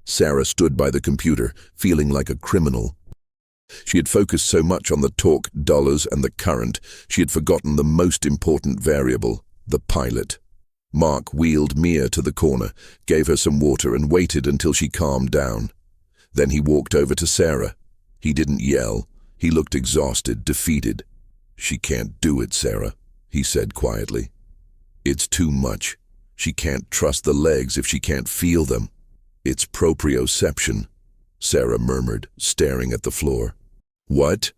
Sarah stood by the computer, feeling like a criminal. She had focused so much on the torque, dollars, and the current, she had forgotten the most important variable, the pilot. Mark wheeled Mia to the corner, gave her some water, and waited until she calmed down. Then he walked over to Sarah. He didn't yell. He looked exhausted, defeated. "She can't do it, Sarah," he said quietly. "It's too much. She can't trust the legs if she can't feel them." "It's proprioception," Sarah murmured, staring at the floor. "What?"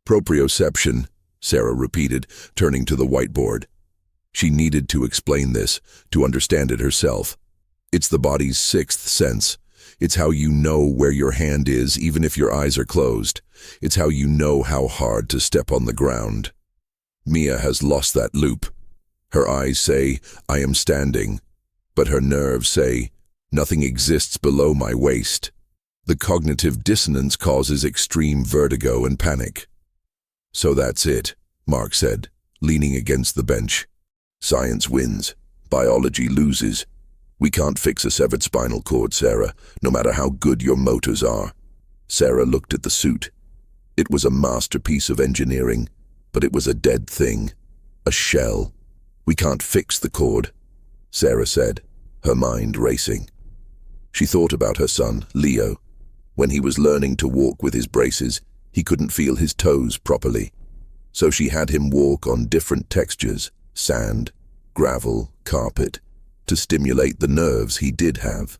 "Proprioception," Sarah repeated, turning to the whiteboard. She needed to explain this, to understand it herself. "It's the body's sixth sense. It's how you know where your hand is, even if your eyes are closed. It's how you know how hard to step on the ground." Mia has lost that loop. Her eyes say, "I am standing," but her nerves say, "Nothing exists below my waist." The cognitive dissonance causes extreme vertigo and panic. "So that's it," Mark said, leaning against the bench. "Science wins. Biology loses. We can't fix a severed spinal cord, Sarah, no matter how good your motors are." Sarah looked at the suit. It was a masterpiece of engineering, but it was a dead thing. A shell. "We can't fix the cord," Sarah said, her mind racing. She thought about her son, Leo. When he was learning to walk with his braces, he couldn't feel his toes properly. So she had him walk on different textures, sand, gravel, carpet, to stimulate the nerves he did have.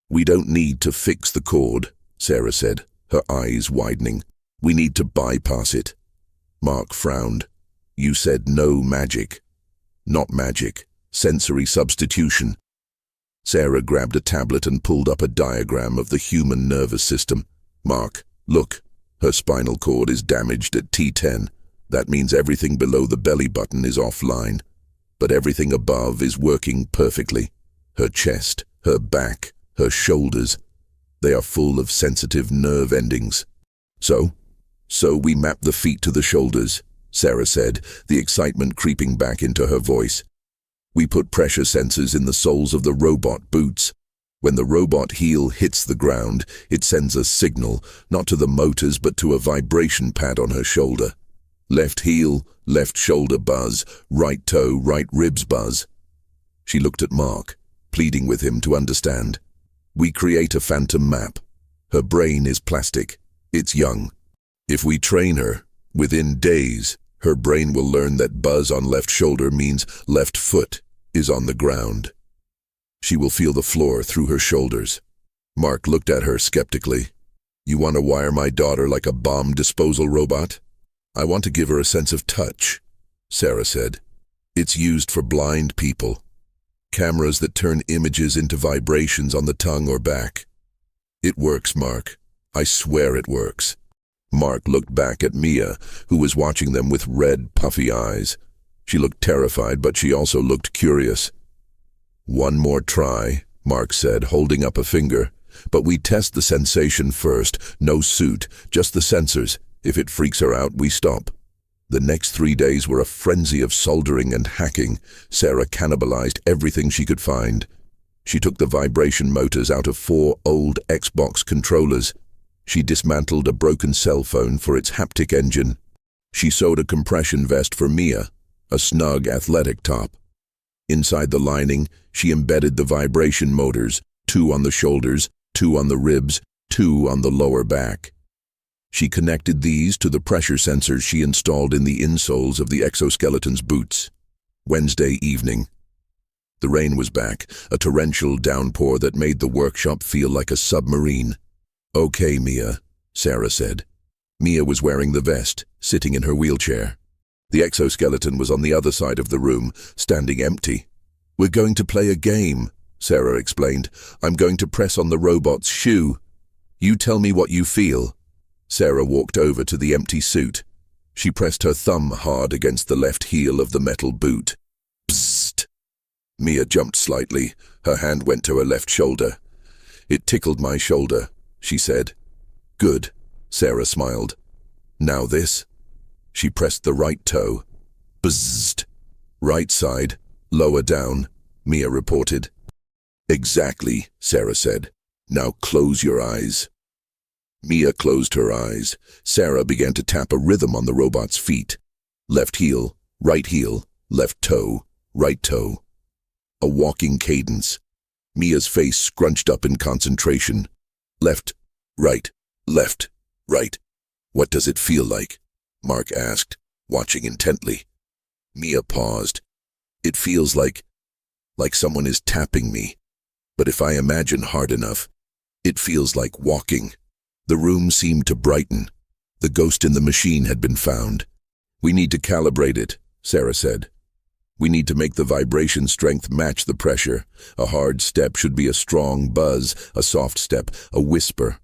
"We don't need to fix the cord," Sarah said, her eyes widening. "We need to bypass it." Mark frowned. "You said no magic." "Not magic. Sensory substitution." Sarah grabbed a tablet and pulled up a diagram of the human nervous system. "Mark, look. Her spinal cord is damaged at T10. That means everything below the belly button is offline. But everything above is working perfectly. Her chest, her back, her shoulders. They are full of sensitive nerve endings. So we map the feet to the shoulders," Sarah said, the excitement creeping back into her voice. "We put pressure sensors in the soles of the robot boots. When the robot heel hits the ground, it sends a signal, not to the motors but to a vibration pad on her shoulder. Left heel, left shoulder buzz, right toe, right ribs buzz." She looked at Mark, pleading with him to understand. "We create a phantom map. Her brain is plastic. It's young. If we train her, within days, her brain will learn that buzz on left shoulder means left foot is on the ground. She will feel the floor through her shoulders." Mark looked at her skeptically. "You want to wire my daughter like a bomb disposal robot?" "I want to give her a sense of touch," Sarah said. "It's used for blind people. Cameras that turn images into vibrations on the tongue or back. It works, Mark. I swear it works." Mark looked back at Mia, who was watching them with red, puffy eyes. She looked terrified, but she also looked curious. "One more try," Mark said, holding up a finger. "But we test the sensation first. No suit, just the sensors. If it freaks her out, we stop." The next 3 days were a frenzy of soldering and hacking. Sarah cannibalized everything she could find. She took the vibration motors out of 4 old Xbox controllers. She dismantled a broken cell phone for its haptic engine. She sewed a compression vest for Mia, a snug athletic top. Inside the lining, she embedded the vibration motors, 2 on the shoulders, 2 on the ribs, 2 on the lower back. She connected these to the pressure sensors she installed in the insoles of the exoskeleton's boots. Wednesday evening. The rain was back, a torrential downpour that made the workshop feel like a submarine. "Okay, Mia," Sarah said. Mia was wearing the vest, sitting in her wheelchair. The exoskeleton was on the other side of the room, standing empty. "We're going to play a game," Sarah explained. "I'm going to press on the robot's shoe." You tell me what you feel. Sarah walked over to the empty suit. She pressed her thumb hard against the left heel of the metal boot. Psst. Mia jumped slightly. Her hand went to her left shoulder. It tickled my shoulder, she said. Good, Sarah smiled. Now this. She pressed the right toe. Bzzzt. Right side, lower down, Mia reported. Exactly, Sarah said. Now close your eyes. Mia closed her eyes. Sarah began to tap a rhythm on the robot's feet. Left heel, left toe, right toe. A walking cadence. Mia's face scrunched up in concentration. Left, right, left, right. What does it feel like? Mark asked, watching intently. Mia paused. It feels like someone is tapping me. But if I imagine hard enough, it feels like walking. The room seemed to brighten. The ghost in the machine had been found. We need to calibrate it, Sarah said. We need to make the vibration strength match the pressure. A hard step should be a strong buzz, a soft step, a whisper.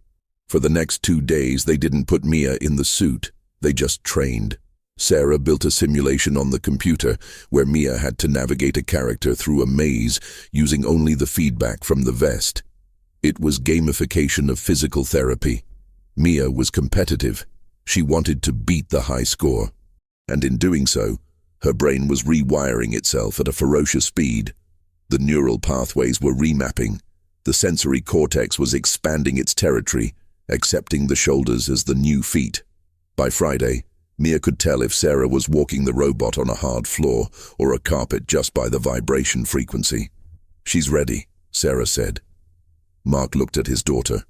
For the next 2 days, they didn't put Mia in the suit. They just trained. Sarah built a simulation on the computer where Mia had to navigate a character through a maze using only the feedback from the vest. It was gamification of physical therapy. Mia was competitive. She wanted to beat the high score. And in doing so, her brain was rewiring itself at a ferocious speed. The neural pathways were remapping. The sensory cortex was expanding its territory, accepting the shoulders as the new feet. By Friday, Mia could tell if Sarah was walking the robot on a hard floor or a carpet just by the vibration frequency. She's ready, Sarah said. Mark looked at his daughter.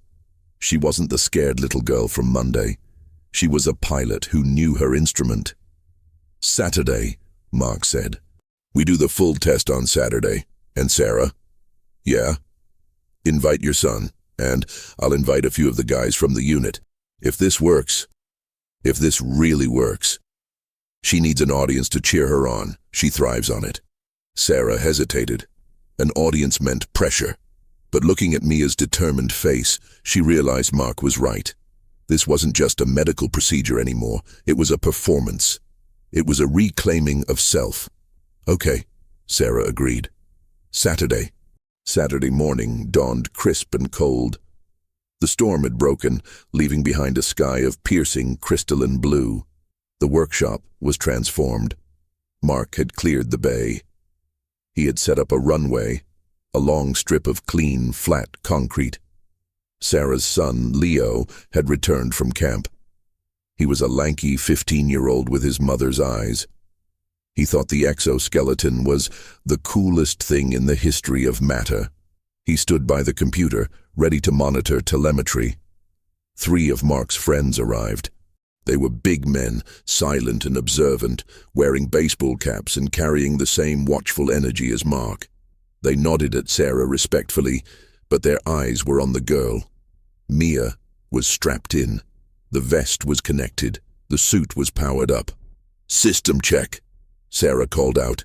She wasn't the scared little girl from Monday. She was a pilot who knew her instrument. Saturday, Mark said. We do the full test on Saturday. And Sarah? Yeah? Invite your son, and I'll invite a few of the guys from the unit. If this really works. She needs an audience to cheer her on. She thrives on it. Sarah hesitated. An audience meant pressure. But looking at Mia's determined face, she realized Mark was right. This wasn't just a medical procedure anymore. It was a performance. It was a reclaiming of self. Okay, Sarah agreed. Saturday morning dawned crisp and cold. The storm had broken, leaving behind a sky of piercing crystalline blue. The workshop was transformed. Mark had cleared the bay. He had set up a runway, a long strip of clean, flat concrete. Sarah's son, Leo, had returned from camp. He was a lanky 15-year-old with his mother's eyes. He thought the exoskeleton was the coolest thing in the history of matter. He stood by the computer, ready to monitor telemetry. 3 of Mark's friends arrived. They were big men, silent and observant, wearing baseball caps and carrying the same watchful energy as Mark. They nodded at Sarah respectfully, but their eyes were on the girl. Mia was strapped in. The vest was connected. The suit was powered up. System check, Sarah called out.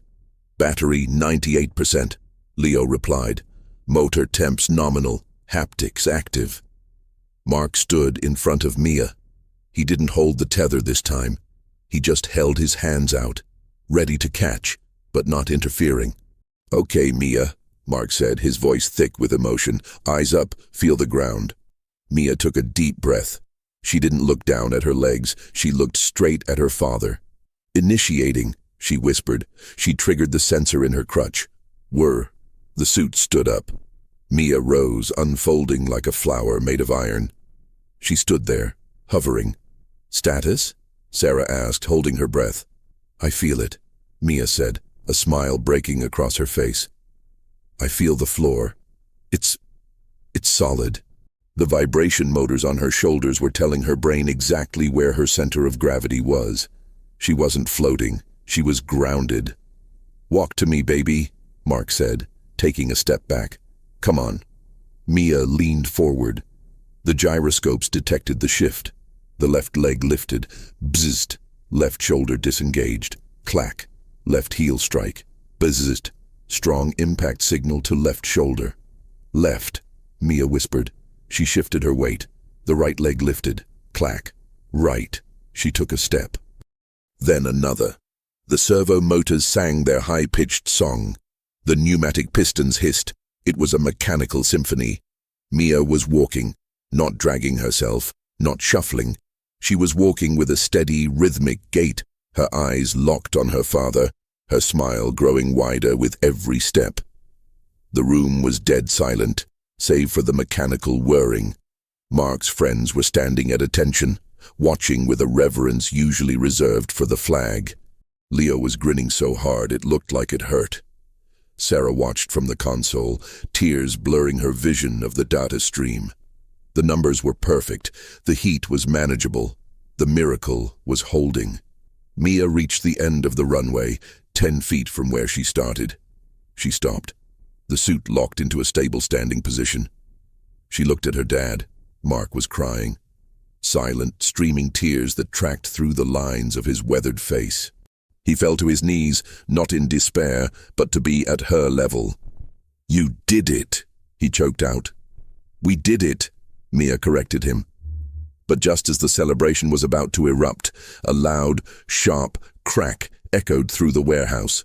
Battery 98%, Leo replied. Motor temps nominal, haptics active. Mark stood in front of Mia. He didn't hold the tether this time. He just held his hands out, ready to catch, but not interfering. Okay, Mia, Mark said, his voice thick with emotion. Eyes up, feel the ground. Mia took a deep breath. She didn't look down at her legs. She looked straight at her father. Initiating, she whispered. She triggered the sensor in her crutch. Whir. The suit stood up. Mia rose, unfolding like a flower made of iron. She stood there, hovering. Status? Sarah asked, holding her breath. I feel it, Mia said, a smile breaking across her face. I feel the floor. It's solid. The vibration motors on her shoulders were telling her brain exactly where her center of gravity was. She wasn't floating. She was grounded. Walk to me, baby, Mark said, taking a step back. Come on. Mia leaned forward. The gyroscopes detected the shift. The left leg lifted. Bzzzt. Left shoulder disengaged. Clack. Left heel strike. Bzzzt. Strong impact signal to left shoulder. Left, Mia whispered. She shifted her weight. The right leg lifted. Clack. Right. She took a step. Then another. The servo motors sang their high-pitched song. The pneumatic pistons hissed. It was a mechanical symphony. Mia was walking, not dragging herself, not shuffling. She was walking with a steady, rhythmic gait, her eyes locked on her father, her smile growing wider with every step. The room was dead silent, save for the mechanical whirring. Mark's friends were standing at attention, watching with a reverence usually reserved for the flag. Leo was grinning so hard it looked like it hurt. Sarah watched from the console, tears blurring her vision of the data stream. The numbers were perfect, the heat was manageable, the miracle was holding. Mia reached the end of the runway, 10 feet from where she started. She stopped. The suit locked into a stable standing position. She looked at her dad. Mark was crying. Silent, streaming tears that tracked through the lines of his weathered face. He fell to his knees, not in despair, but to be at her level. "You did it," he choked out. "We did it," Mia corrected him. But just as the celebration was about to erupt, a loud, sharp crack echoed through the warehouse.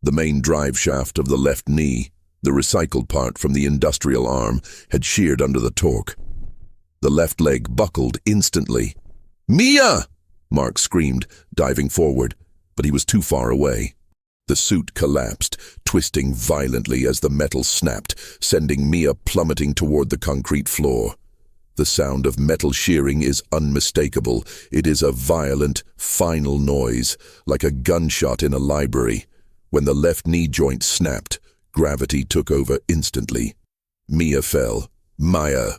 The main drive shaft of the left knee, the recycled part from the industrial arm, had sheared under the torque. The left leg buckled instantly. "Mia!" Mark screamed, diving forward, but he was too far away. The suit collapsed, twisting violently as the metal snapped, sending Mia plummeting toward the concrete floor. The sound of metal shearing is unmistakable. It is a violent, final noise, like a gunshot in a library. When the left knee joint snapped, gravity took over instantly. Mia fell. "Maya!"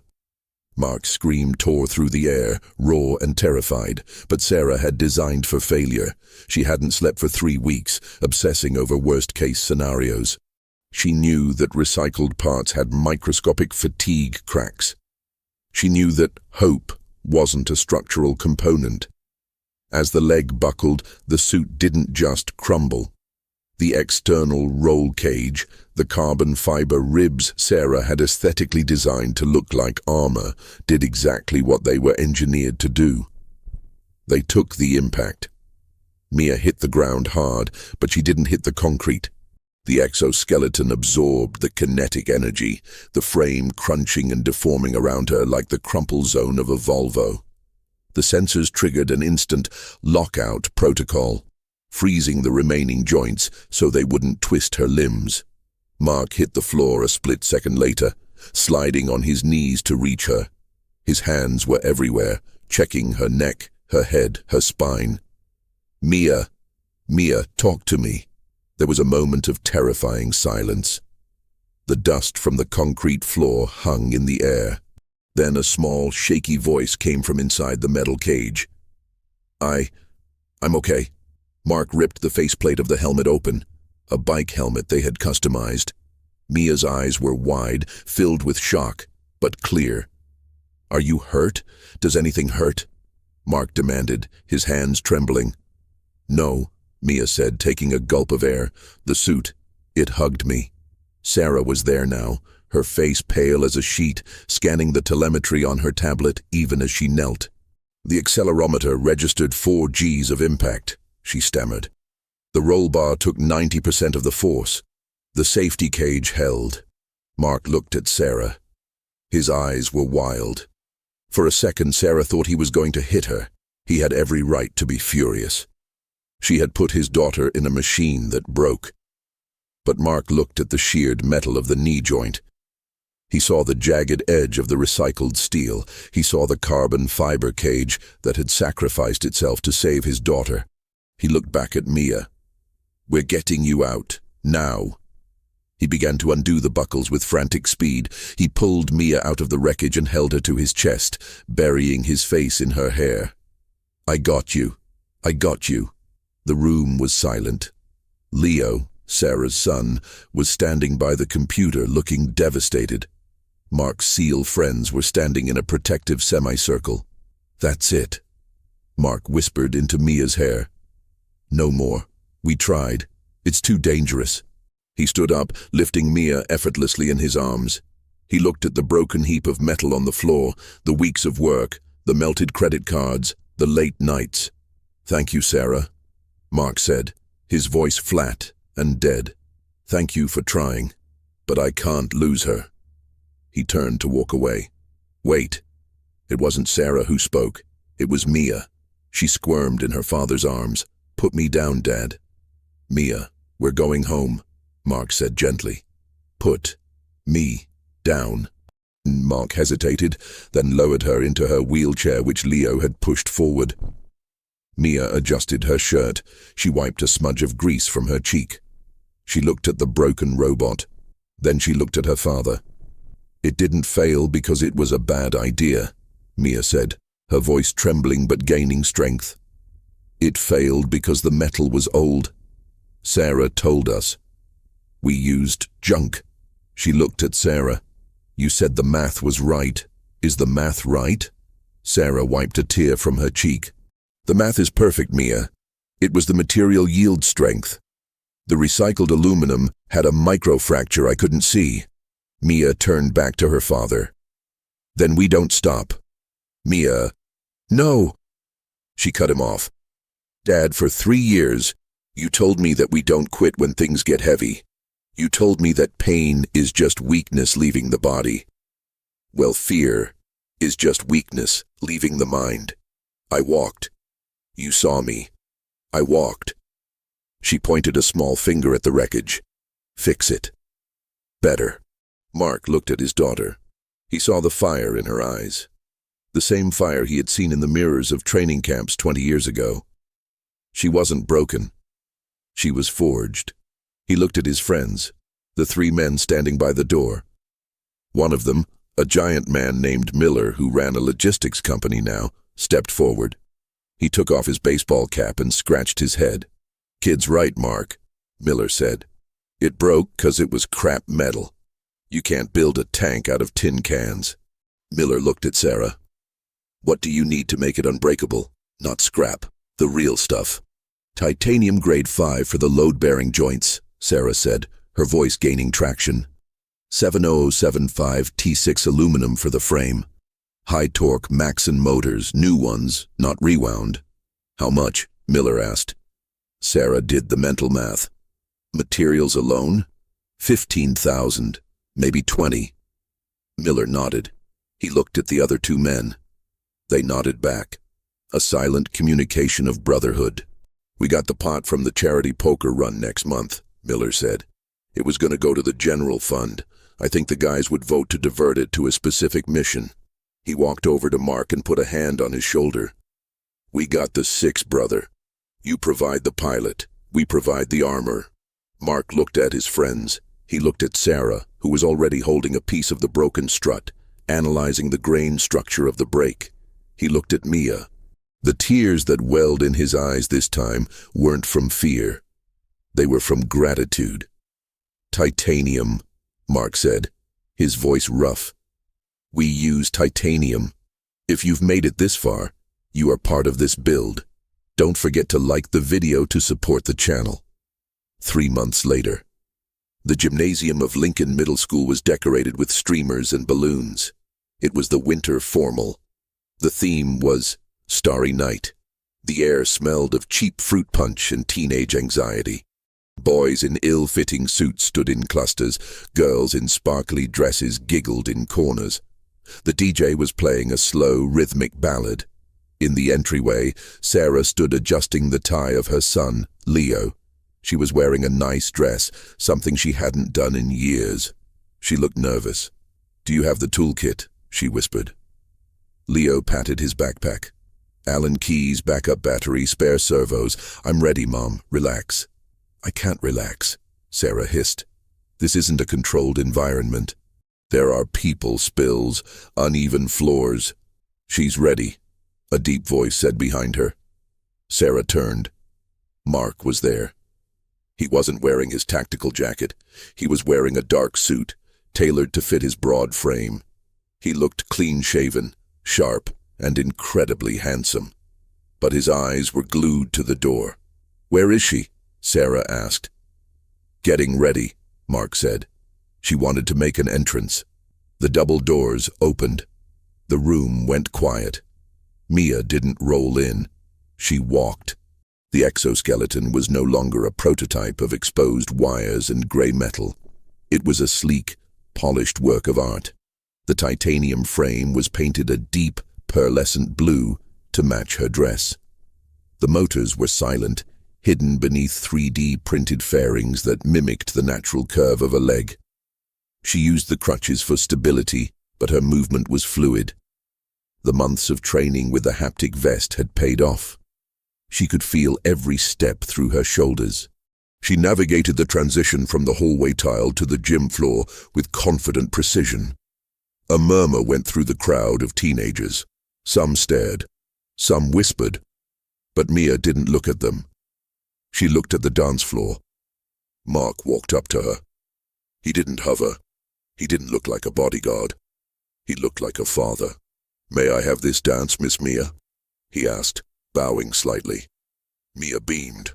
Mark's scream tore through the air, raw and terrified, but Sarah had designed for failure. She hadn't slept for 3 weeks, obsessing over worst-case scenarios. She knew that recycled parts had microscopic fatigue cracks. She knew that hope wasn't a structural component. As the leg buckled, the suit didn't just crumble. The external roll cage, the carbon fiber ribs Sarah had aesthetically designed to look like armor, did exactly what they were engineered to do. They took the impact. Mia hit the ground hard, but she didn't hit the concrete. The exoskeleton absorbed the kinetic energy, the frame crunching and deforming around her like the crumple zone of a Volvo. The sensors triggered an instant lockout protocol, freezing the remaining joints so they wouldn't twist her limbs. Mark hit the floor a split second later, sliding on his knees to reach her. His hands were everywhere, checking her neck, her head, her spine. "Mia, Mia, talk to me." There was a moment of terrifying silence. The dust from the concrete floor hung in the air. Then a small, shaky voice came from inside the metal cage. I'm okay." Mark ripped the faceplate of the helmet open, a bike helmet they had customized. Mia's eyes were wide, filled with shock, but clear. "Are you hurt? Does anything hurt?" Mark demanded, his hands trembling. "No," Mia said, taking a gulp of air. "The suit, it hugged me." Sarah was there now, her face pale as a sheet, scanning the telemetry on her tablet even as she knelt. "The accelerometer registered 4 Gs of impact," she stammered. "The roll bar took 90% of the force. The safety cage held." Mark looked at Sarah. His eyes were wild. For a second, Sarah thought he was going to hit her. He had every right to be furious. She had put his daughter in a machine that broke. But Mark looked at the sheared metal of the knee joint. He saw the jagged edge of the recycled steel. He saw the carbon fiber cage that had sacrificed itself to save his daughter. He looked back at Mia. "We're getting you out, now." He began to undo the buckles with frantic speed. He pulled Mia out of the wreckage and held her to his chest, burying his face in her hair. "I got you. I got you." The room was silent. Leo, Sarah's son, was standing by the computer looking devastated. Mark's SEAL friends were standing in a protective semicircle. "That's it," Mark whispered into Mia's hair. "No more. We tried. It's too dangerous." He stood up, lifting Mia effortlessly in his arms. He looked at the broken heap of metal on the floor, the weeks of work, the melted credit cards, the late nights. "Thank you, Sarah," Mark said, his voice flat and dead. "Thank you for trying, but I can't lose her." He turned to walk away. "Wait." It wasn't Sarah who spoke. It was Mia. She squirmed in her father's arms. "Put me down, Dad." "Mia, we're going home," Mark said gently. "Put me down." Mark hesitated, then lowered her into her wheelchair which Leo had pushed forward. Mia adjusted her shirt. She wiped a smudge of grease from her cheek. She looked at the broken robot. Then she looked at her father. "It didn't fail because it was a bad idea," Mia said, her voice trembling but gaining strength. "It failed because the metal was old. Sarah told us. We used junk." She looked at Sarah. "You said the math was right. Is the math right?" Sarah wiped a tear from her cheek. "The math is perfect, Mia. It was the material yield strength. The recycled aluminum had a microfracture I couldn't see." Mia turned back to her father. "Then we don't stop." "Mia, no." She cut him off. "Dad, for 3 years, you told me that we don't quit when things get heavy. You told me that pain is just weakness leaving the body. Well, fear is just weakness leaving the mind. I walked. You saw me. I walked." She pointed a small finger at the wreckage. "Fix it." "Better." Mark looked at his daughter. He saw the fire in her eyes. The same fire he had seen in the mirrors of training camps 20 years ago. She wasn't broken. She was forged. He looked at his friends, the 3 men standing by the door. One of them, a giant man named Miller who ran a logistics company now, stepped forward. He took off his baseball cap and scratched his head. "Kid's right, Mark," Miller said. "It broke 'cause it was crap metal. You can't build a tank out of tin cans." Miller looked at Sarah. "What do you need to make it unbreakable? Not scrap, the real stuff." "Titanium grade 5 for the load-bearing joints," Sarah said, her voice gaining traction. 70075 T6 aluminum for the frame. High-torque Maxon motors, new ones, not rewound. "How much?" Miller asked. Sarah did the mental math. "Materials alone? 15,000, maybe 20. Miller nodded. He looked at the other 2 men. They nodded back. A silent communication of brotherhood. "We got the pot from the charity poker run next month," Miller said. "It was going to go to the general fund. I think the guys would vote to divert it to a specific mission." He walked over to Mark and put a hand on his shoulder. "We got the 6, brother. You provide the pilot. We provide the armor." Mark looked at his friends. He looked at Sarah, who was already holding a piece of the broken strut, analyzing the grain structure of the brake. He looked at Mia. The tears that welled in his eyes this time weren't from fear. They were from gratitude. "Titanium," Mark said, his voice rough. "We use titanium. If you've made it this far, you are part of this build. Don't forget to like the video to support the channel." 3 months later. The gymnasium of Lincoln Middle School was decorated with streamers and balloons. It was the winter formal. The theme was Starry Night. The air smelled of cheap fruit punch and teenage anxiety. Boys in ill-fitting suits stood in clusters. Girls in sparkly dresses giggled in corners. The DJ was playing a slow, rhythmic ballad. In the entryway, Sarah stood adjusting the tie of her son, Leo. She was wearing a nice dress, something she hadn't done in years. She looked nervous. "Do you have the toolkit?" she whispered. Leo patted his backpack. "Allen keys, backup battery, spare servos. I'm ready, Mom. Relax." "I can't relax," Sarah hissed. "This isn't a controlled environment. There are people spills, uneven floors." "She's ready," a deep voice said behind her. Sarah turned. Mark was there. He wasn't wearing his tactical jacket. He was wearing a dark suit, tailored to fit his broad frame. He looked clean-shaven, sharp, and incredibly handsome. But his eyes were glued to the door. "Where is she?" Sarah asked. "Getting ready," Mark said. "She wanted to make an entrance." The double doors opened. The room went quiet. Mia didn't roll in. She walked. The exoskeleton was no longer a prototype of exposed wires and grey metal. It was a sleek, polished work of art. The titanium frame was painted a deep, pearlescent blue to match her dress. The motors were silent, hidden beneath 3D printed fairings that mimicked the natural curve of a leg. She used the crutches for stability, but her movement was fluid. The months of training with the haptic vest had paid off. She could feel every step through her shoulders. She navigated the transition from the hallway tile to the gym floor with confident precision. A murmur went through the crowd of teenagers. Some stared, some whispered, but Mia didn't look at them. She looked at the dance floor. Mark walked up to her. He didn't hover. He didn't look like a bodyguard. He looked like a father. "May I have this dance, Miss Mia?" he asked, bowing slightly. Mia beamed.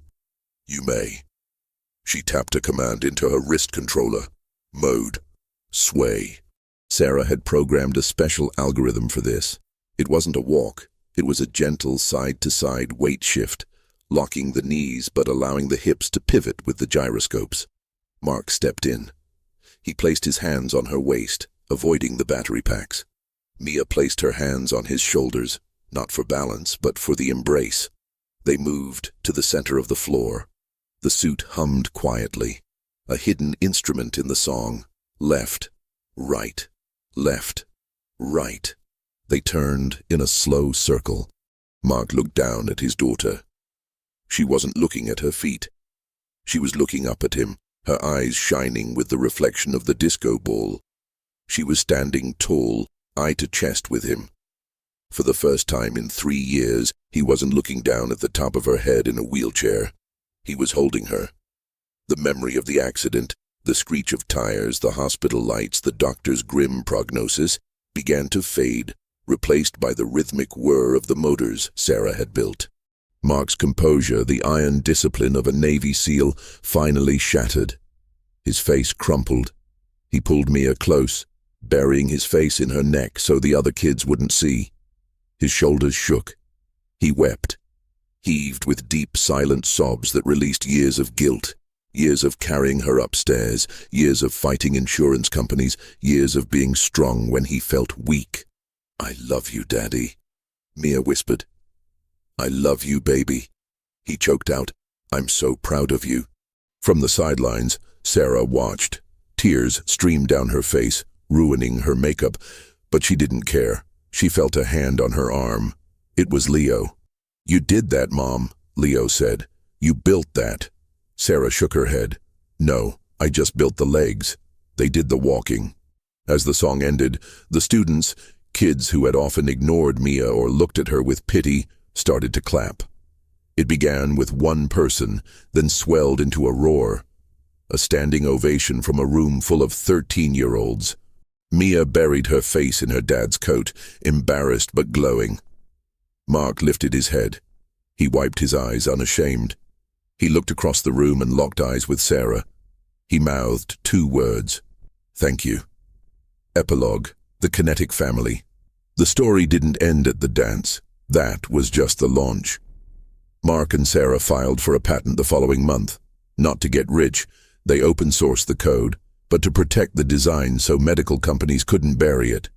"You may." She tapped a command into her wrist controller. Mode. Sway. Sarah had programmed a special algorithm for this. It wasn't a walk. It was a gentle side-to-side weight shift, locking the knees but allowing the hips to pivot with the gyroscopes. Mark stepped in. He placed his hands on her waist, avoiding the battery packs. Mia placed her hands on his shoulders, not for balance, but for the embrace. They moved to the center of the floor. The suit hummed quietly, a hidden instrument in the song. Left, right, left, right. They turned in a slow circle. Mark looked down at his daughter. She wasn't looking at her feet. She was looking up at him, her eyes shining with the reflection of the disco ball. She was standing tall, eye to chest with him. For the first time in 3 years, he wasn't looking down at the top of her head in a wheelchair. He was holding her. The memory of the accident, the screech of tires, the hospital lights, the doctor's grim prognosis, began to fade, replaced by the rhythmic whir of the motors Sarah had built. Mark's composure, the iron discipline of a Navy SEAL, finally shattered. His face crumpled. He pulled Mia close, burying his face in her neck so the other kids wouldn't see. His shoulders shook. He wept, heaved with deep, silent sobs that released years of guilt, years of carrying her upstairs, years of fighting insurance companies, years of being strong when he felt weak. "I love you, Daddy," Mia whispered. "I love you, baby." He choked out, "I'm so proud of you." From the sidelines, Sarah watched. Tears streamed down her face, ruining her makeup, but she didn't care. She felt a hand on her arm. It was Leo. "You did that, Mom," Leo said. "You built that." Sarah shook her head. "No, I just built the legs. They did the walking." As the song ended, the students, kids who had often ignored Mia or looked at her with pity, started to clap. It began with one person, then swelled into a roar. A standing ovation from a room full of 13-year-olds. Mia buried her face in her dad's coat, embarrassed but glowing. Mark lifted his head. He wiped his eyes, unashamed. He looked across the room and locked eyes with Sarah. He mouthed 2 words. "Thank you." Epilogue: The Kinetic Family. The story didn't end at the dance. That was just the launch. Mark and Sarah filed for a patent the following month. Not to get rich, they open-sourced the code, but to protect the design so medical companies couldn't bury it.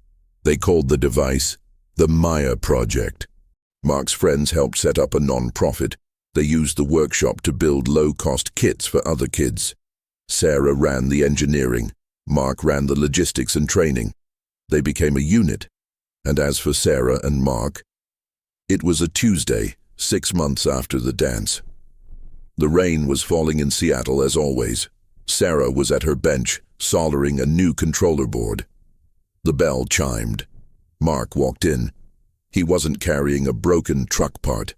They called the device the Maya Project. Mark's friends helped set up a non-profit. They used the workshop to build low-cost kits for other kids. Sarah ran the engineering. Mark ran the logistics and training. They became a unit. And as for Sarah and Mark, it was a Tuesday, 6 months after the dance. The rain was falling in Seattle as always. Sarah was at her bench, soldering a new controller board. The bell chimed. Mark walked in. He wasn't carrying a broken truck part.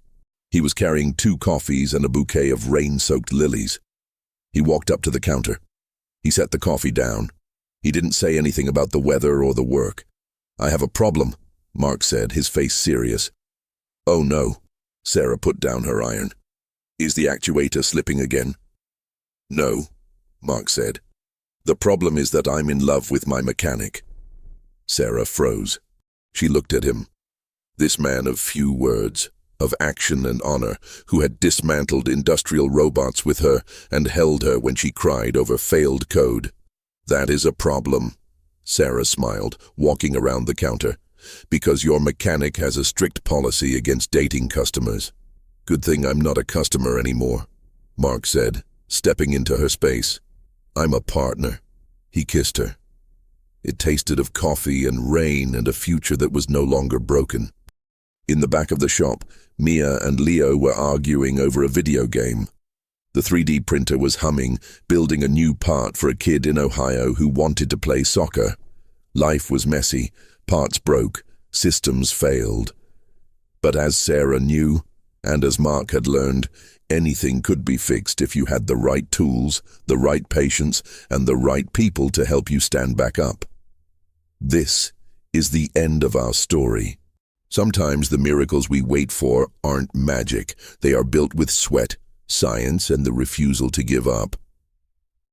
He was carrying 2 coffees and a bouquet of rain-soaked lilies. He walked up to the counter. He set the coffee down. He didn't say anything about the weather or the work. "I have a problem," Mark said, his face serious. "Oh no." Sarah put down her iron. "Is the actuator slipping again?" "No," Mark said. "The problem is that I'm in love with my mechanic." Sarah froze. She looked at him. This man of few words, of action and honor, who had dismantled industrial robots with her and held her when she cried over failed code. That is a problem, Sarah smiled, walking around the counter, because your mechanic has a strict policy against dating customers. Good thing I'm not a customer anymore, Mark said, stepping into her space. I'm a partner. He kissed her. It tasted of coffee and rain and a future that was no longer broken. In the back of the shop, Mia and Leo were arguing over a video game. The 3D printer was humming, building a new part for a kid in Ohio who wanted to play soccer. Life was messy, parts broke, systems failed. But as Sarah knew, and as Mark had learned, anything could be fixed if you had the right tools, the right patience, and the right people to help you stand back up. This is the end of our story. Sometimes the miracles we wait for aren't magic. They are built with sweat, science, and the refusal to give up.